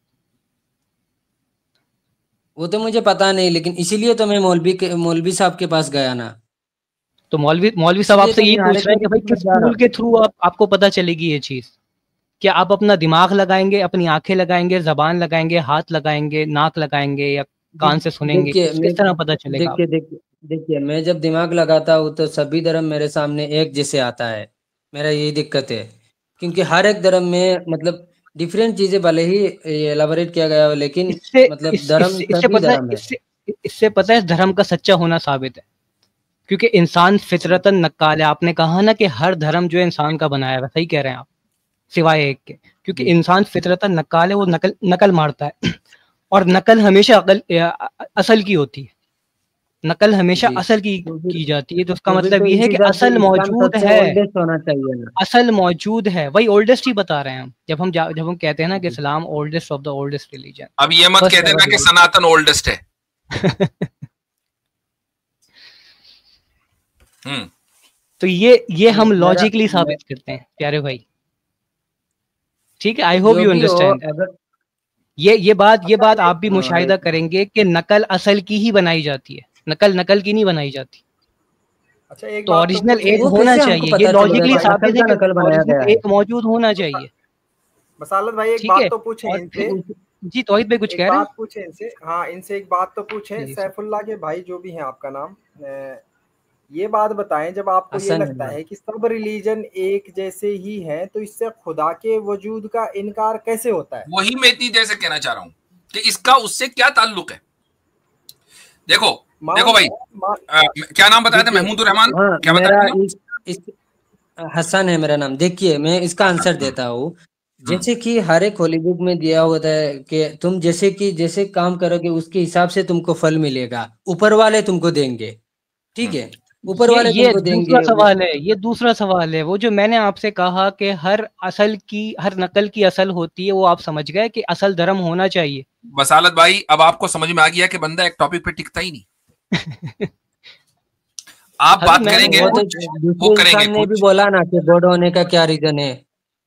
वो तो मुझे पता नहीं, लेकिन इसीलिए तो मैं मौलवी साहब के पास गया ना। तो मौलवी साहब इसीलिए आपसे तो यही मैं हर पूछ एक रहे हैं कि भाई तरीके से किस जा रहा टूल हूँ। के थ्रू आपको पता चलेगी ये चीज? क्या आप अपना दिमाग लगाएंगे, अपनी आंखें लगाएंगे, जबान लगाएंगे, हाथ लगाएंगे, नाक लगाएंगे, या कान से सुनेंगे? देखिए किस मैं तरह पता चलेगा आप? देखिए देखिए देखिए मैं जब दिमाग लगाता हूँ तो सभी धर्म मेरे सामने एक जैसे आता है। मेरा यही दिक्कत है, क्योंकि हर एक धर्म में मतलब डिफरेंट चीजें भले ही एलाबोरेट किया गया हो, लेकिन इससे मतलब इस, धर्म इससे इससे सभी पता है धर्म है। इससे पता है इस धर्म का सच्चा होना साबित है, क्योंकि इंसान फितरतन नक्काल है। आपने कहा ना कि हर धर्म जो है इंसान का बनाया है, सही कह रहे हैं आप, सिवाय एक के, क्योंकि इंसान फितरतन नक्काल है, वो नकल नकल मारता है और नकल हमेशा असल की होती है, नकल हमेशा जी असल तो फिर की जाती है। तो उसका तो फिर मतलब तो ये इस है कि हिसाब से असल इस्लाम मौजूद सबसे है, ओल्डेस्ट होना चाहिए ना। असल मौजूद है, वही ओल्डेस्ट ही बता रहे हैं हम। जब हम कहते हैं ना कि जी Islam oldest of the oldest religion, अब ये मत बस कह देना कि सनातन ओल्डेस्ट है। हम्म। तो ये हम मेरा लॉजिकली साबित करते हैं प्यारे भाई। ठीक है, आई होप जो यू भी हो, अंडरस्टैंड। अगर ये बात आप भी हाँ मुशाहिदा करेंगे कि नकल असल की ही बनाई जाती है, नकल नकल की नहीं बनाई जाती। अच्छा एक तो बात तो ओरिजिनल पूछे एक वो इनसे। होना कैसे हमको चाहिए, ये पता चलेगा लॉजिकली कि नकल साबित है का कि नकल बनाया गया ओरिजिनल है? एक मौजूद होना चाहिए। बसालत भाई एक ठीक बात है, तो पूछे और फिर इनसे। जी तौहीद भाई कुछ एक कह रहे हैं? बात पूछे इनसे, हाँ इनसे एक बात तो पूछे, जी सर। सैफुल्लाह के भाई जो भी हैं, आपका नाम ये बात बताएं, जब आपको ये हसन है लगता नाम। है कि सब रिलीजन एक जैसे ही हैं, तो इससे खुदा के वजूद का इनकार कैसे होता है? वही मैं इतनी देर से कहना चाह रहा हूं कि इसका उससे क्या ताल्लुक है। देखो देखो मान भाई, मान क्या नाम बताया था? देखिए, महमूद रहमान, हाँ क्या बताया मेरा था? इस हसन है मेरा नाम। देखिए मैं इसका हसन। आंसर देता हूँ। हम्म। जैसे कि हर एक हॉली बुक में दिया होता है कि तुम जैसे काम करोगे उसके हिसाब से तुमको फल मिलेगा, ऊपर वाले तुमको देंगे। ठीक हम्म। है, ऊपर वाले ये तुमको दूसरा देंगे वो। सवाल है, ये दूसरा सवाल है। वो जो मैंने आपसे कहा कि हर नकल की असल होती है, वो आप समझ गए कि असल धर्म होना चाहिए। बसालत भाई, अब आपको समझ में आ गया कि बंदा एक टॉपिक पे टिकता ही नहीं। आप हजरत बात मैंने करेंगे वो तो कुछ, वो दूसरे करेंगे इंसान ने भी कुछ। बोला ना कि गॉड होने का क्या रीजन है।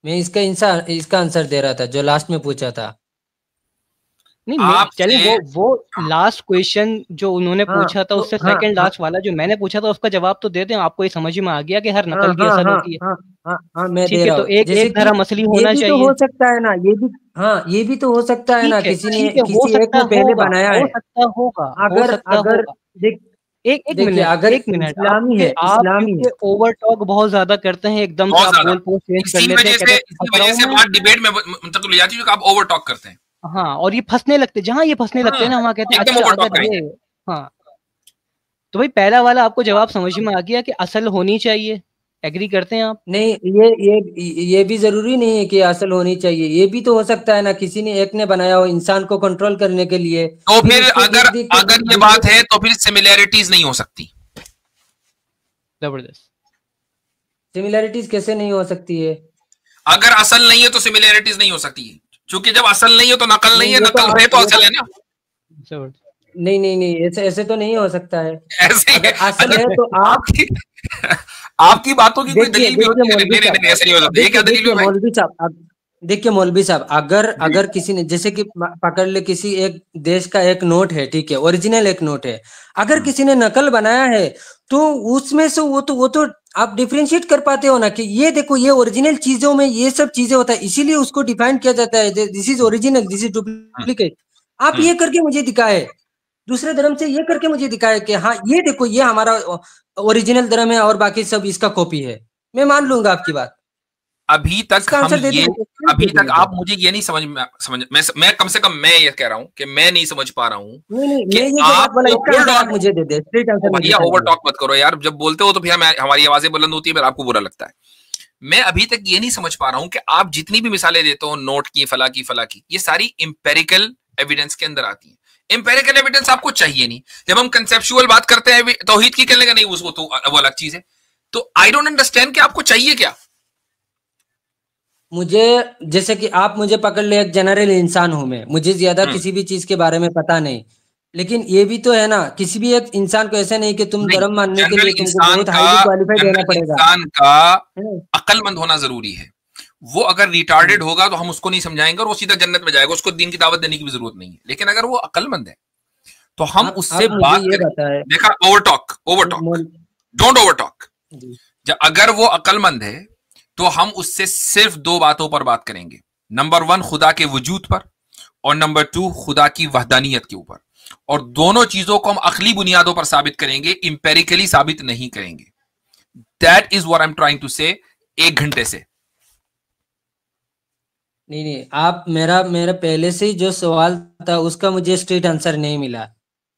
मैं इसका आंसर दे रहा था जो लास्ट में पूछा था। नहीं, चलें, आपसे वो लास्ट क्वेश्चन जो उन्होंने हाँ पूछा था, तो उससे हाँ सेकंड हाँ लास्ट वाला जो मैंने पूछा था, उसका जवाब तो दे दें। आपको ये समझ में आ गया कि हर हाँ नकल की हाँ असल हाँ होती है? हाँ हाँ हाँ मैं दे ठीक है, रहा तो हूँ। एक जैसे एक कि धर्म असली ये होना भी तो चाहिए। हो सकता है ना, ये भी, हाँ ये भी तो हो सकता है ना, किसी ने ठीक है, हो किसी एक सकता ने पहले होगा, बनाया हो है। सकता होगा, हो अगर सकता अगर होगा। देख एक एक देखिए मिनट, अगर एक मिनट, आप इस्लामी क्योंकि है, इस्लामी है। ओवर टॉक बहुत ज्यादा करते हैं, एकदम से बहुत आप ज्यादा, गोल पोस्ट चेंज कर इसी लेते हैं, वजह कहते से हैं इसी फंस रहा वजह हूं से मैं। बात डिबेट में मुंतकिल हो जाती है, क्योंकि आप ओवर टॉक करते हैं। हाँ, और ये फंसने लगते, जहां ये फंसने लगते हैं ना, वहां कहते हैं एकदम अच्छा ओवर टॉक अगर करेंगे। ये। हाँ, तो भाई पहला वाला आपको जवाब समझ में आ गया कि असल होनी चाहिए, एग्री करते हैं आप? नहीं, ये भी जरूरी नहीं है कि असल होनी चाहिए। ये भी तो हो सकता है ना, किसी ने एक ने बनाया हो इंसान को कंट्रोल करने के लिए, तो फिर फिर उसको अगर देख देख के अगर ये दूसरे। बात है तो फिर सिमिलैरिटीज नहीं हो सकती। जबरदस्त। सिमिलैरिटीज कैसे नहीं हो सकती है? अगर असल नहीं है तो सिमिलैरिटीज नहीं हो सकती है, क्योंकि जब असल नहीं है तो नकल नहीं है, ये नकल है तो असल है ना। नहीं नहीं नहीं, ऐसे ऐसे तो नहीं हो सकता है। ऐसे ही अगर है। असल अच्छा, है तो आप आपकी बातों की कोई देखिए दलील भी होती है? मौलवी नहीं नहीं साहब, नहीं, ऐसे नहीं हो सकता। ये क्या दलील हुई भाई? मौलवी साहब, देखिए मौलवी साहब, अगर किसी ने, जैसे कि पकड़ ले, किसी एक देश का एक नोट है, ठीक है, ओरिजिनल एक नोट है, अगर किसी ने नकल बनाया है तो उसमें से वो तो आप डिफरेंशिएट कर पाते हो ना, कि ये देखो ये ओरिजिनल चीजों में ये सब चीजें होता है, इसीलिए उसको डिफाइन किया जाता है, this is original, this is duplicate. आप ये करके मुझे दिखाए, दूसरे धर्म से ये करके मुझे दिखाए कि हाँ ये देखो ये हमारा ओरिजिनल धर्म है और बाकी सब इसका कॉपी है, मैं मान लूंगा आपकी बात। अभी तक इसका हम आंसर दे ये, दीजिए, अभी दे तक दीजिए। आप मुझे ये नहीं समझ मैं कम से कम मैं ये कह रहा हूं कि मैं नहीं समझ पा रहा हूं नहीं नहीं, कि मैं ये जो बात बोला आपको, इसका होल्ड आंसर ऑन आप मुझे दे दे, स्ट्रेट आंसर मुझे भैया, ओवर चाहिए। टॉक मत करो यार, जब बोलते हो तो फिर हमारी आवाजें बुलंद होती है, फिर आपको बुरा लगता है। मैं अभी तक ये नहीं समझ पा रहा हूं कि आप जितनी भी मिसालें देते हो नोट की, फला की, ये सारी इंपेरिकल एविडेंस के अंदर आती है। इंपेरिकल एविडेंस आपको चाहिए नहीं। जब हम कंसेप्चुअल बात करते हैं तौहीद की, कहने का नहीं, उसको तो वो अलग चीज है। तो आई डोंट अंडरस्टैंड कि आपको चाहिए क्या। मुझे, जैसे कि आप मुझे पकड़ ले, एक जनरल इंसान हूं मैं, मुझे ज्यादा किसी भी चीज के बारे में पता नहीं, लेकिन ये भी तो है ना, किसी भी एक इंसान को ऐसा नहीं कि तुम नहीं, धर्म मानने के जनरल लिए तुमको इंसान बहुत का हाईली क्वालिफाइड होना जनरल पड़ेगा, इंसान का है ना? अक्लमंद होना जरूरी है। वो अगर रिटार्डेड होगा तो हम उसको नहीं समझाएंगे और वो सीधा जन्नत में जाएगा, उसको दीन की दावत देने की भी जरूरत नहीं है। लेकिन अगर वो अक्लमंद है तो हम उससे आप मुझे बात ये करें। बताएं, देखा, over talk, don't over talk. अगर वो अक्लमंद है तो हम उससे सिर्फ दो बातों पर बात करेंगे। नंबर 1 खुदा के वजूद पर, और नंबर 2 खुदा की वहदानियत के ऊपर। और दोनों चीजों को हम अकली बुनियादों पर साबित करेंगे, इंपेरिकली साबित नहीं करेंगे। That is what I am trying to say 1 घंटे से। नहीं, आप मेरा पहले से ही जो सवाल था उसका मुझे स्ट्रेट आंसर नहीं मिला।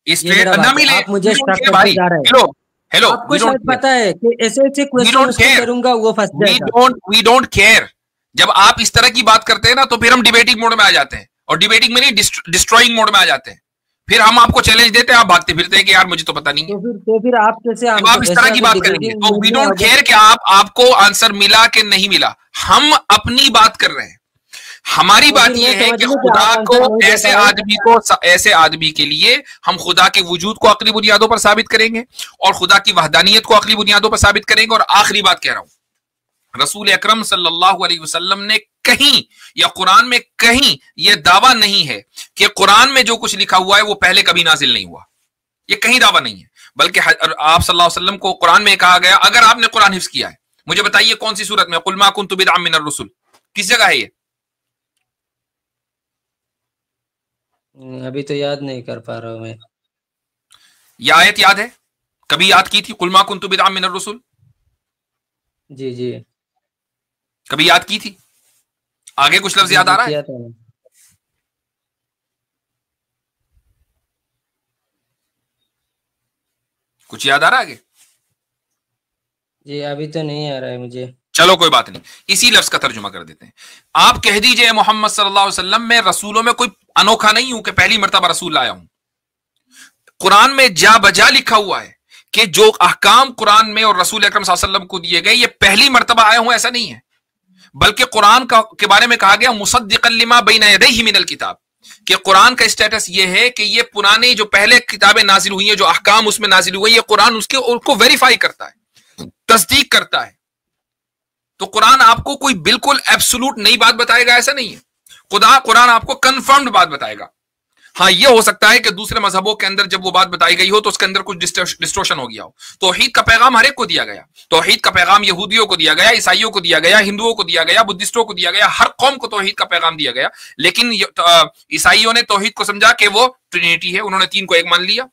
स्ट्रेट ना मिले, आप मुझे भाई, जा रहे हैं। हेलो हेलो, आपको शायद पता है कि ऐसे ऐसे क्वेश्चन उसको करूंगा वो फंस जाएगा। We don't care. जब आप इस तरह की बात करते हैं ना तो फिर हम डिबेटिंग मोड में आ जाते हैं, और डिबेटिंग में नहीं, डिस्ट्रॉइंग मोड में आ जाते हैं। फिर हम आपको चैलेंज देते हैं, आप भागते फिरते हैं कि यार मुझे तो पता नहीं है। तो फिर आप कैसे, जब आप इस तरह की बात करेंगे तो वी डोंट केयर कि आपको आंसर मिला कि नहीं मिला। हम अपनी बात कर रहे हैं। हमारी बात यह है कि खुदा को, ऐसे आदमी के लिए हम खुदा के वजूद को अकली बुनियादों पर साबित करेंगे और खुदा की वहदानियत को अकली बुनियादों पर साबित करेंगे। और आखिरी बात कह रहा हूं, रसूल अकरम सल्लल्लाहु अलैहि वसल्लम ने कहीं या कुरान में कहीं यह दावा नहीं है कि कुरान में जो कुछ लिखा हुआ है वो पहले कभी नाजिल नहीं हुआ। ये कहीं दावा नहीं है, बल्कि आप सल्लल्लाहु अलैहि वसल्लम को कुरान में कहा गया, अगर आपने कुरान हिफ्ज किया है, मुझे बताइए कौन सी सूरत में, कुल मा कुन्तु बिदअम मिनर रुसुल, किस जगह है ये? अभी तो याद नहीं कर पा रहा हूं मैं। ये आयत याद है? कभी याद की थी कुल मा कुन्तु बिदअम मिनर रुसुल? जी जी, कभी याद की थी? आगे कुछ लफ्ज याद आ रहा है? कुछ याद आ रहा है आगे? जी अभी तो नहीं आ रहा है मुझे। चलो कोई बात नहीं, इसी लफ्ज का तर्जुमा कर देते हैं। आप कह दीजिए मोहम्मद सल्लल्लाहु अलैहि वसल्लम, मैं रसूलों में कोई अनोखा नहीं हूं कि पहली मर्तबा रसूल लाया हूं। कुरान में जा बजा लिखा हुआ है कि जो अहकाम कुरान में और रसूल अकरम सल्लल्लाहु अलैहि वसल्लम को दिए गए, ये पहली मर्तबा आया हूं ऐसा नहीं है, बल्कि कुरान के बारे में कहा गया मुसद्दिक़न लिमा बैना यदैहि मिनल किताब, कि कुरान का स्टेटस ये है कि ये पुराने जो पहले किताबें नाजिल हुई हैं, जो अहकाम उसमें नाजिल हुए, ये कुरान उसको वेरीफाई करता है, तस्दीक करता है। तो कुरान आपको कोई बिल्कुल एब्सोल्यूट नई बात बताएगा ऐसा नहीं है। कुरान आपको कंफर्म्ड बात बताएगा। हाँ, यह हो सकता है कि दूसरे मजहबों के अंदर जब वो बात बताई गई हो तो उसके अंदर कुछ डिस्टोर्शन हो गया हो। तौहीद का पैगाम हर एक को दिया गया। तौहीद का पैगाम यहूदियों को दिया गया, ईसाइयों को दिया गया, हिंदुओं को दिया गया, बुद्धिस्टों को दिया गया, हर कौम को तौहीद का पैगाम दिया गया। लेकिन ईसाइयों ने तौहीद को समझा कि वो ट्रिनिटी है, उन्होंने 3 को एक मान लिया।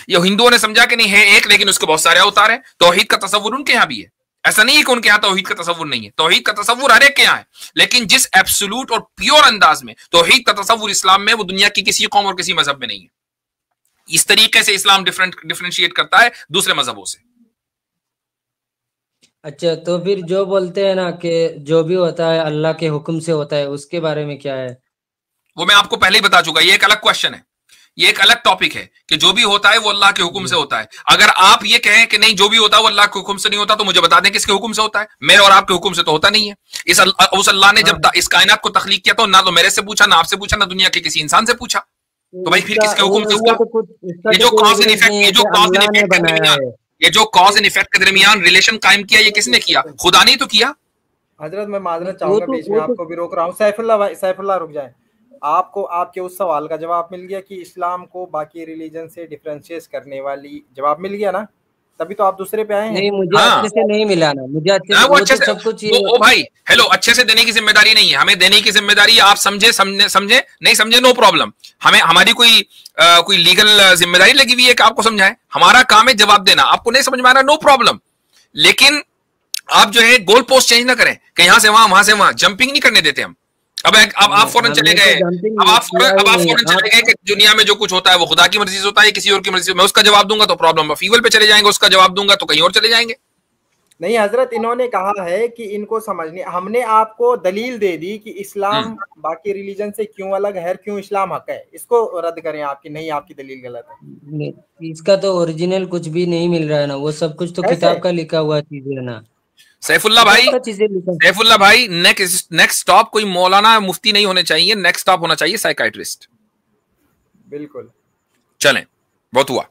या हिंदुओं ने समझा कि नहीं है एक, लेकिन उसके बहुत सारे अवतार हैं। तौहीद का तसव्वुर उनके यहां भी है, ऐसा नहीं है कि उनके यहां तौहीद का तसव्वुर नहीं है। तौहीद का तसव्वुर हर एक के यहां है, लेकिन जिस एब्सोल्यूट और प्योर अंदाज में तौहीद का तसव्वुर इस्लाम में, वो दुनिया की किसी कौम और किसी मजहब में नहीं है। इस तरीके से इस्लाम डिफरेंशिएट करता है दूसरे मजहबों से। अच्छा, तो फिर जो बोलते हैं ना कि जो भी होता है अल्लाह के हुक्म से होता है, उसके बारे में क्या है? वो मैं आपको पहले ही बता चुका, ये एक अलग क्वेश्चन है ये एक अलग टॉपिक है कि जो भी होता है वो अल्लाह के हुक्म से होता है। अगर आप ये कहें कि नहीं जो भी होता है वो अल्लाह के हुक्म से नहीं होता, तो मुझे बता दें किसके हुक्म से होता है। मेरे और आपके हुक्म से तो होता नहीं है। उस अल्लाह ने जब इस कायनात को तख्लीक किया तो ना तो मेरे से पूछा, ना आपसे पूछा, ना दुनिया के किसी इंसान से पूछा। तो भाई फिर किसके हुक्म से होगा? ये जो कॉज एंड इफेक्ट, ये जो कॉज एंड इफेक्ट के दरमियान, ये जो कॉज एंड इफेक्ट के दरमियान रिलेशन कायम किया, ये किसने किया? खुदा ने तो किया। हजरत मैं माजरत चाहूंगा, बीच में आपको भी रोक रहा हूँ। सैफुल्लाह भाई, सैफुल्लाह रुक जाए। आपको आपके उस सवाल का जवाब मिल गया कि इस्लाम को बाकी रिलीजन से डिफरेंशिएट करने वाली, जवाब मिल गया ना? तभी तो आप दूसरे पे आए हैं। नहीं, मुझे अच्छे से नहीं मिला ना, मुझे अच्छे से, वो अच्छे से सब कुछ ओ भाई हेलो, अच्छे से देने की जिम्मेदारी नहीं है, हमें देने की जिम्मेदारी है। आप समझे समझे नहीं समझे नो प्रॉब्लम, हमें हमारी कोई लीगल जिम्मेदारी लगी हुई है कि आपको समझाएं। हमारा काम है जवाब देना। आपको नहीं समझ में आ रहा नो प्रॉब्लम, लेकिन आप जो है गोल पोस्ट चेंज ना करें कि यहां से वहां जंपिंग नहीं करने देते हम। अब आप फौरन चले गए, अब आप फौरन चले गए कि दुनिया में जो कुछ होता है वो खुदा की मर्जी से होता है, किसी और की मर्जी से। मैं उसका जवाब दूंगा तो प्रॉब्लम ऑफ ईवल पे चले जाएंगे, उसका जवाब दूंगा तो कहीं और चले जाएंगे। नहीं हजरत, इन्होंने कहा है कि इनको समझने, हमने आपको दलील दे दी कि इस्लाम बाकी रिलीजन से क्यों अलग है, क्यों इस्लाम हक है। इसको रद्द करें आपकी, नहीं आपकी दलील गलत है। इसका तो ओरिजिनल कुछ भी नहीं मिल रहा है ना, वो सब कुछ तो किताब का लिखा हुआ चीज है ना। सैफुल्लाह भाई नेक्स्ट स्टॉप कोई मौलाना मुफ्ती नहीं होने चाहिए, नेक्स्ट स्टॉप होना चाहिए साइकाइट्रिस्ट। बिल्कुल, चलें, बहुत हुआ,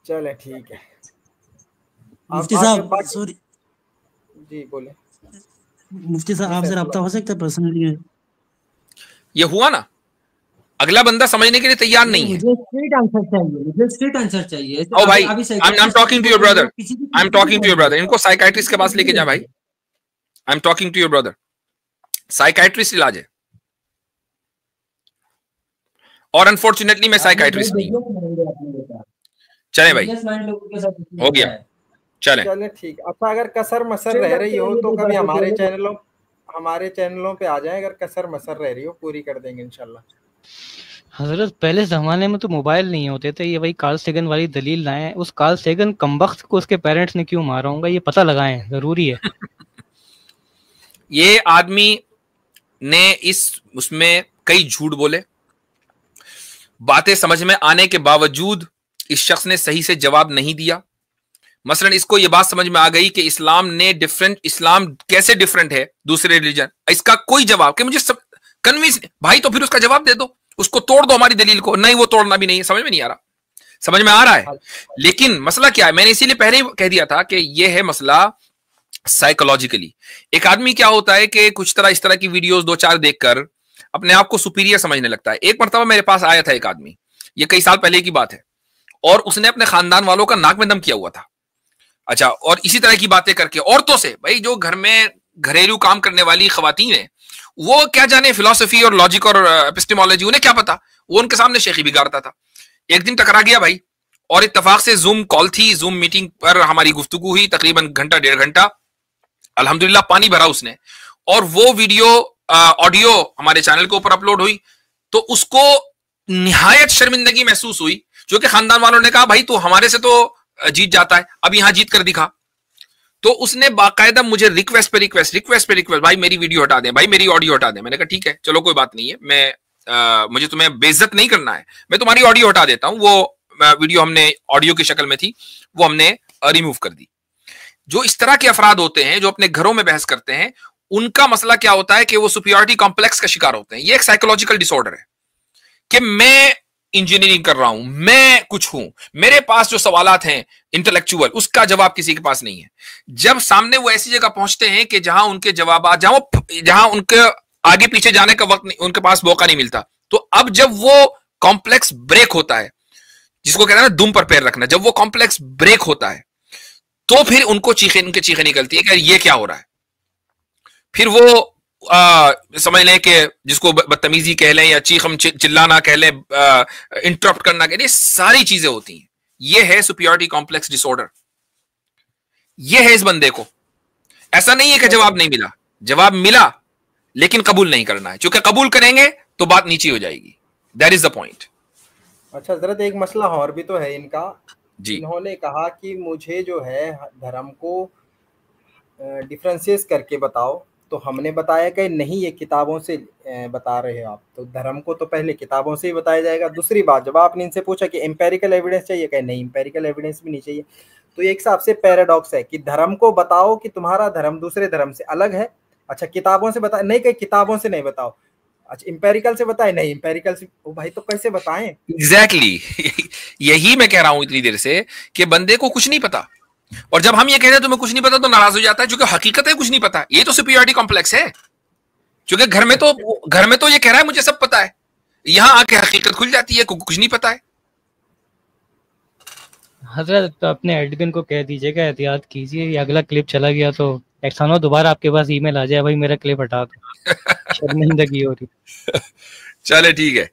चलें ठीक है। मुफ्ती साहब सॉरी जी बोले। मुफ्ती साहब आपसे रब्ता हो सकता है पर्सनली? ये हुआ ना, अगला बंदा समझने के लिए तैयार नहीं है। मुझे स्ट्रेट आंसर चाहिए, मुझे स्ट्रेट आंसर चाहिए। ओ भाई, I am talking to your brother, I am talking to your brother. इनको साइकाइट्रिस्ट के पास लेके जा भाई। I am talking to your brother. Psychiatrist इलाज है, और अनफॉर्चुनेटली मैं साइकाइट्रिस्ट नहीं हूं। चले भाई, हो गया, चले ठीक। अच्छा, अगर कसर मसर रह रही हो तो कभी हमारे चैनलों पे आ जाएं। अगर कसर मसर रह रही हो पूरी कर देंगे इंशाल्लाह। हजरत पहले जमाने में तो मोबाइल नहीं होते थे, ये वही कार्ल सेगन वाली दलील लाए। उस कार्ल सेगन कमबख्त को उसके पेरेंट्स ने क्यों मारा होगा, ये पता लगाएं, जरूरी है। ये आदमी ने उसमें कई झूठ बोले, बातें समझ में आने के बावजूद इस शख्स ने सही से जवाब नहीं दिया। मसलन इसको ये बात समझ में आ गई कि इस्लाम कैसे डिफरेंट है दूसरे रिलीजन, इसका कोई जवाब कि मुझे सब कन्विंस भाई, तो फिर उसका जवाब दे दो, उसको तोड़ दो हमारी दलील को। नहीं, वो तोड़ना भी नहीं है, समझ में नहीं आ रहा, समझ में आ रहा है। लेकिन मसला क्या है, मैंने इसीलिए पहले ही कह दिया था कि ये है मसला साइकोलॉजिकली। एक आदमी क्या होता है कि कुछ इस तरह की वीडियोस 2-4 देखकर अपने आप को सुपीरियर समझने लगता है। एक मरतबा मेरे पास आया था एक आदमी, ये कई साल पहले की बात है, और उसने अपने खानदान वालों का नाक में दम किया हुआ था। अच्छा, और इसी तरह की बातें करके औरतों से, भाई जो घर में घरेलू काम करने वाली खवातीन है, वो क्या जाने फिलॉसफी और लॉजिक और एपिस्टेमोलॉजी, उन्हें क्या पता। वो उनके सामने शेखी बिगाड़ता था। एक दिन टकरा गया भाई, और इत्तेफाक से जूम कॉल थी, जूम मीटिंग पर हमारी गुफ्तगू हुई तकरीबन घंटा 1.5 घंटा। अल्हम्दुलिल्लाह पानी भरा उसने, और वो वीडियो ऑडियो हमारे चैनल के ऊपर अपलोड हुई। तो उसको निहायत शर्मिंदगी महसूस हुई, जो कि खानदान वालों ने कहा भाई तू हमारे से तो जीत जाता है, अब यहां जीत कर दिखा। तो उसने बाकायदा मुझे रिक्वेस्ट पे रिक्वेस्ट, भाई मेरी वीडियो हटा दें, भाई मेरी ऑडियो हटा दें। मैंने कहा ठीक है, चलो कोई बात नहीं है, मैं मुझे तुम्हें बेइज्जत नहीं करना है, मैं तुम्हारी ऑडियो हटा देता हूं। वो वीडियो हमने ऑडियो की शक्ल में थी, वो हमने रिमूव कर दी। जो इस तरह के अफराद होते हैं जो अपने घरों में बहस करते हैं, उनका मसला क्या होता है कि वो सुपीरियरिटी कॉम्प्लेक्स का शिकार होते हैं। ये एक साइकोलॉजिकल डिसऑर्डर है कि मैं इंजीनियरिंग कर रहा हूं, मैं कुछ हूं, मेरे पास जो सवालात हैं इंटेलेक्चुअल, उसका जवाब किसी के पास नहीं है। जब सामने वो ऐसी जगह पहुंचते हैं कि जहां उनके जवाब, जहां उनके आगे पीछे जाने का वक्त नहीं, उनके पास मौका नहीं मिलता, तो अब जब वो कॉम्प्लेक्स ब्रेक होता है, जिसको कहते हैं ना दुम पर पैर रखना, जब वो कॉम्प्लेक्स ब्रेक होता है तो फिर उनको उनके चीखें निकलती है कि ये क्या हो रहा है। फिर वो समझ लें कि जिसको बदतमीजी कह लें या चिल्लाना कह लें, इंटरप्ट करना कह लें, सारी चीजें होती हैं। ये है सुपीरियरिटी कॉम्प्लेक्स डिसऑर्डर। ये है इस बंदे को। ऐसा नहीं है कि जवाब नहीं मिला, जवाब मिला, लेकिन कबूल नहीं करना है, क्योंकि कबूल करेंगे तो बात नीचे हो जाएगी। That is the point. अच्छा हजरत, एक मसला और भी तो है इनका जी। इन्होंने कहा कि मुझे जो है धर्म को डिफरेंशिएट करके बताओ तो हमने बताया कि नहीं, ये किताबों से बता रहे हो आप, तो धर्म को तो पहले किताबों से ही बताया जाएगा। दूसरी बात, जब आपने इनसे पूछा कि एम्पेरिकल एविडेंस चाहिए, कहे नहीं एम्पेरिकल एविडेंस भी नहीं चाहिए। तो ये एक हिसाब से पैराडॉक्स है कि धर्म को बताओ कि तुम्हारा धर्म दूसरे धर्म से अलग है, अच्छा किताबों से बता, नहीं कहीं किताबों से नहीं बताओ, अच्छा इंपेरिकल से बताए, नहीं इंपेरिकल से, ओ भाई तो कैसे बताएं? एग्जैक्टली यही मैं कह रहा हूं इतनी देर से कि बंदे को कुछ नहीं पता, और जब हम ये कह रहे हैं तुम्हें कुछ नहीं पता तो नाराज हो जाता है, क्योंकि हकीकत है कुछ नहीं पता। ये तो सुपीरियरिटी कॉम्प्लेक्स है, क्योंकि घर में तो ये कह रहा है मुझे सब पता है, यहां आके हकीकत खुल जाती है कुछ नहीं पता है। हजरत तो अपने एडमिन को कह दीजिएगा एहतियात कीजिए, ये अगला क्लिप चला गया तो एक्सानो दोबारा आपके पास ईमेल आ जाए, भाई मेरा क्लिप हटा दो, शर्मिंदगी हो रही। चले ठीक है।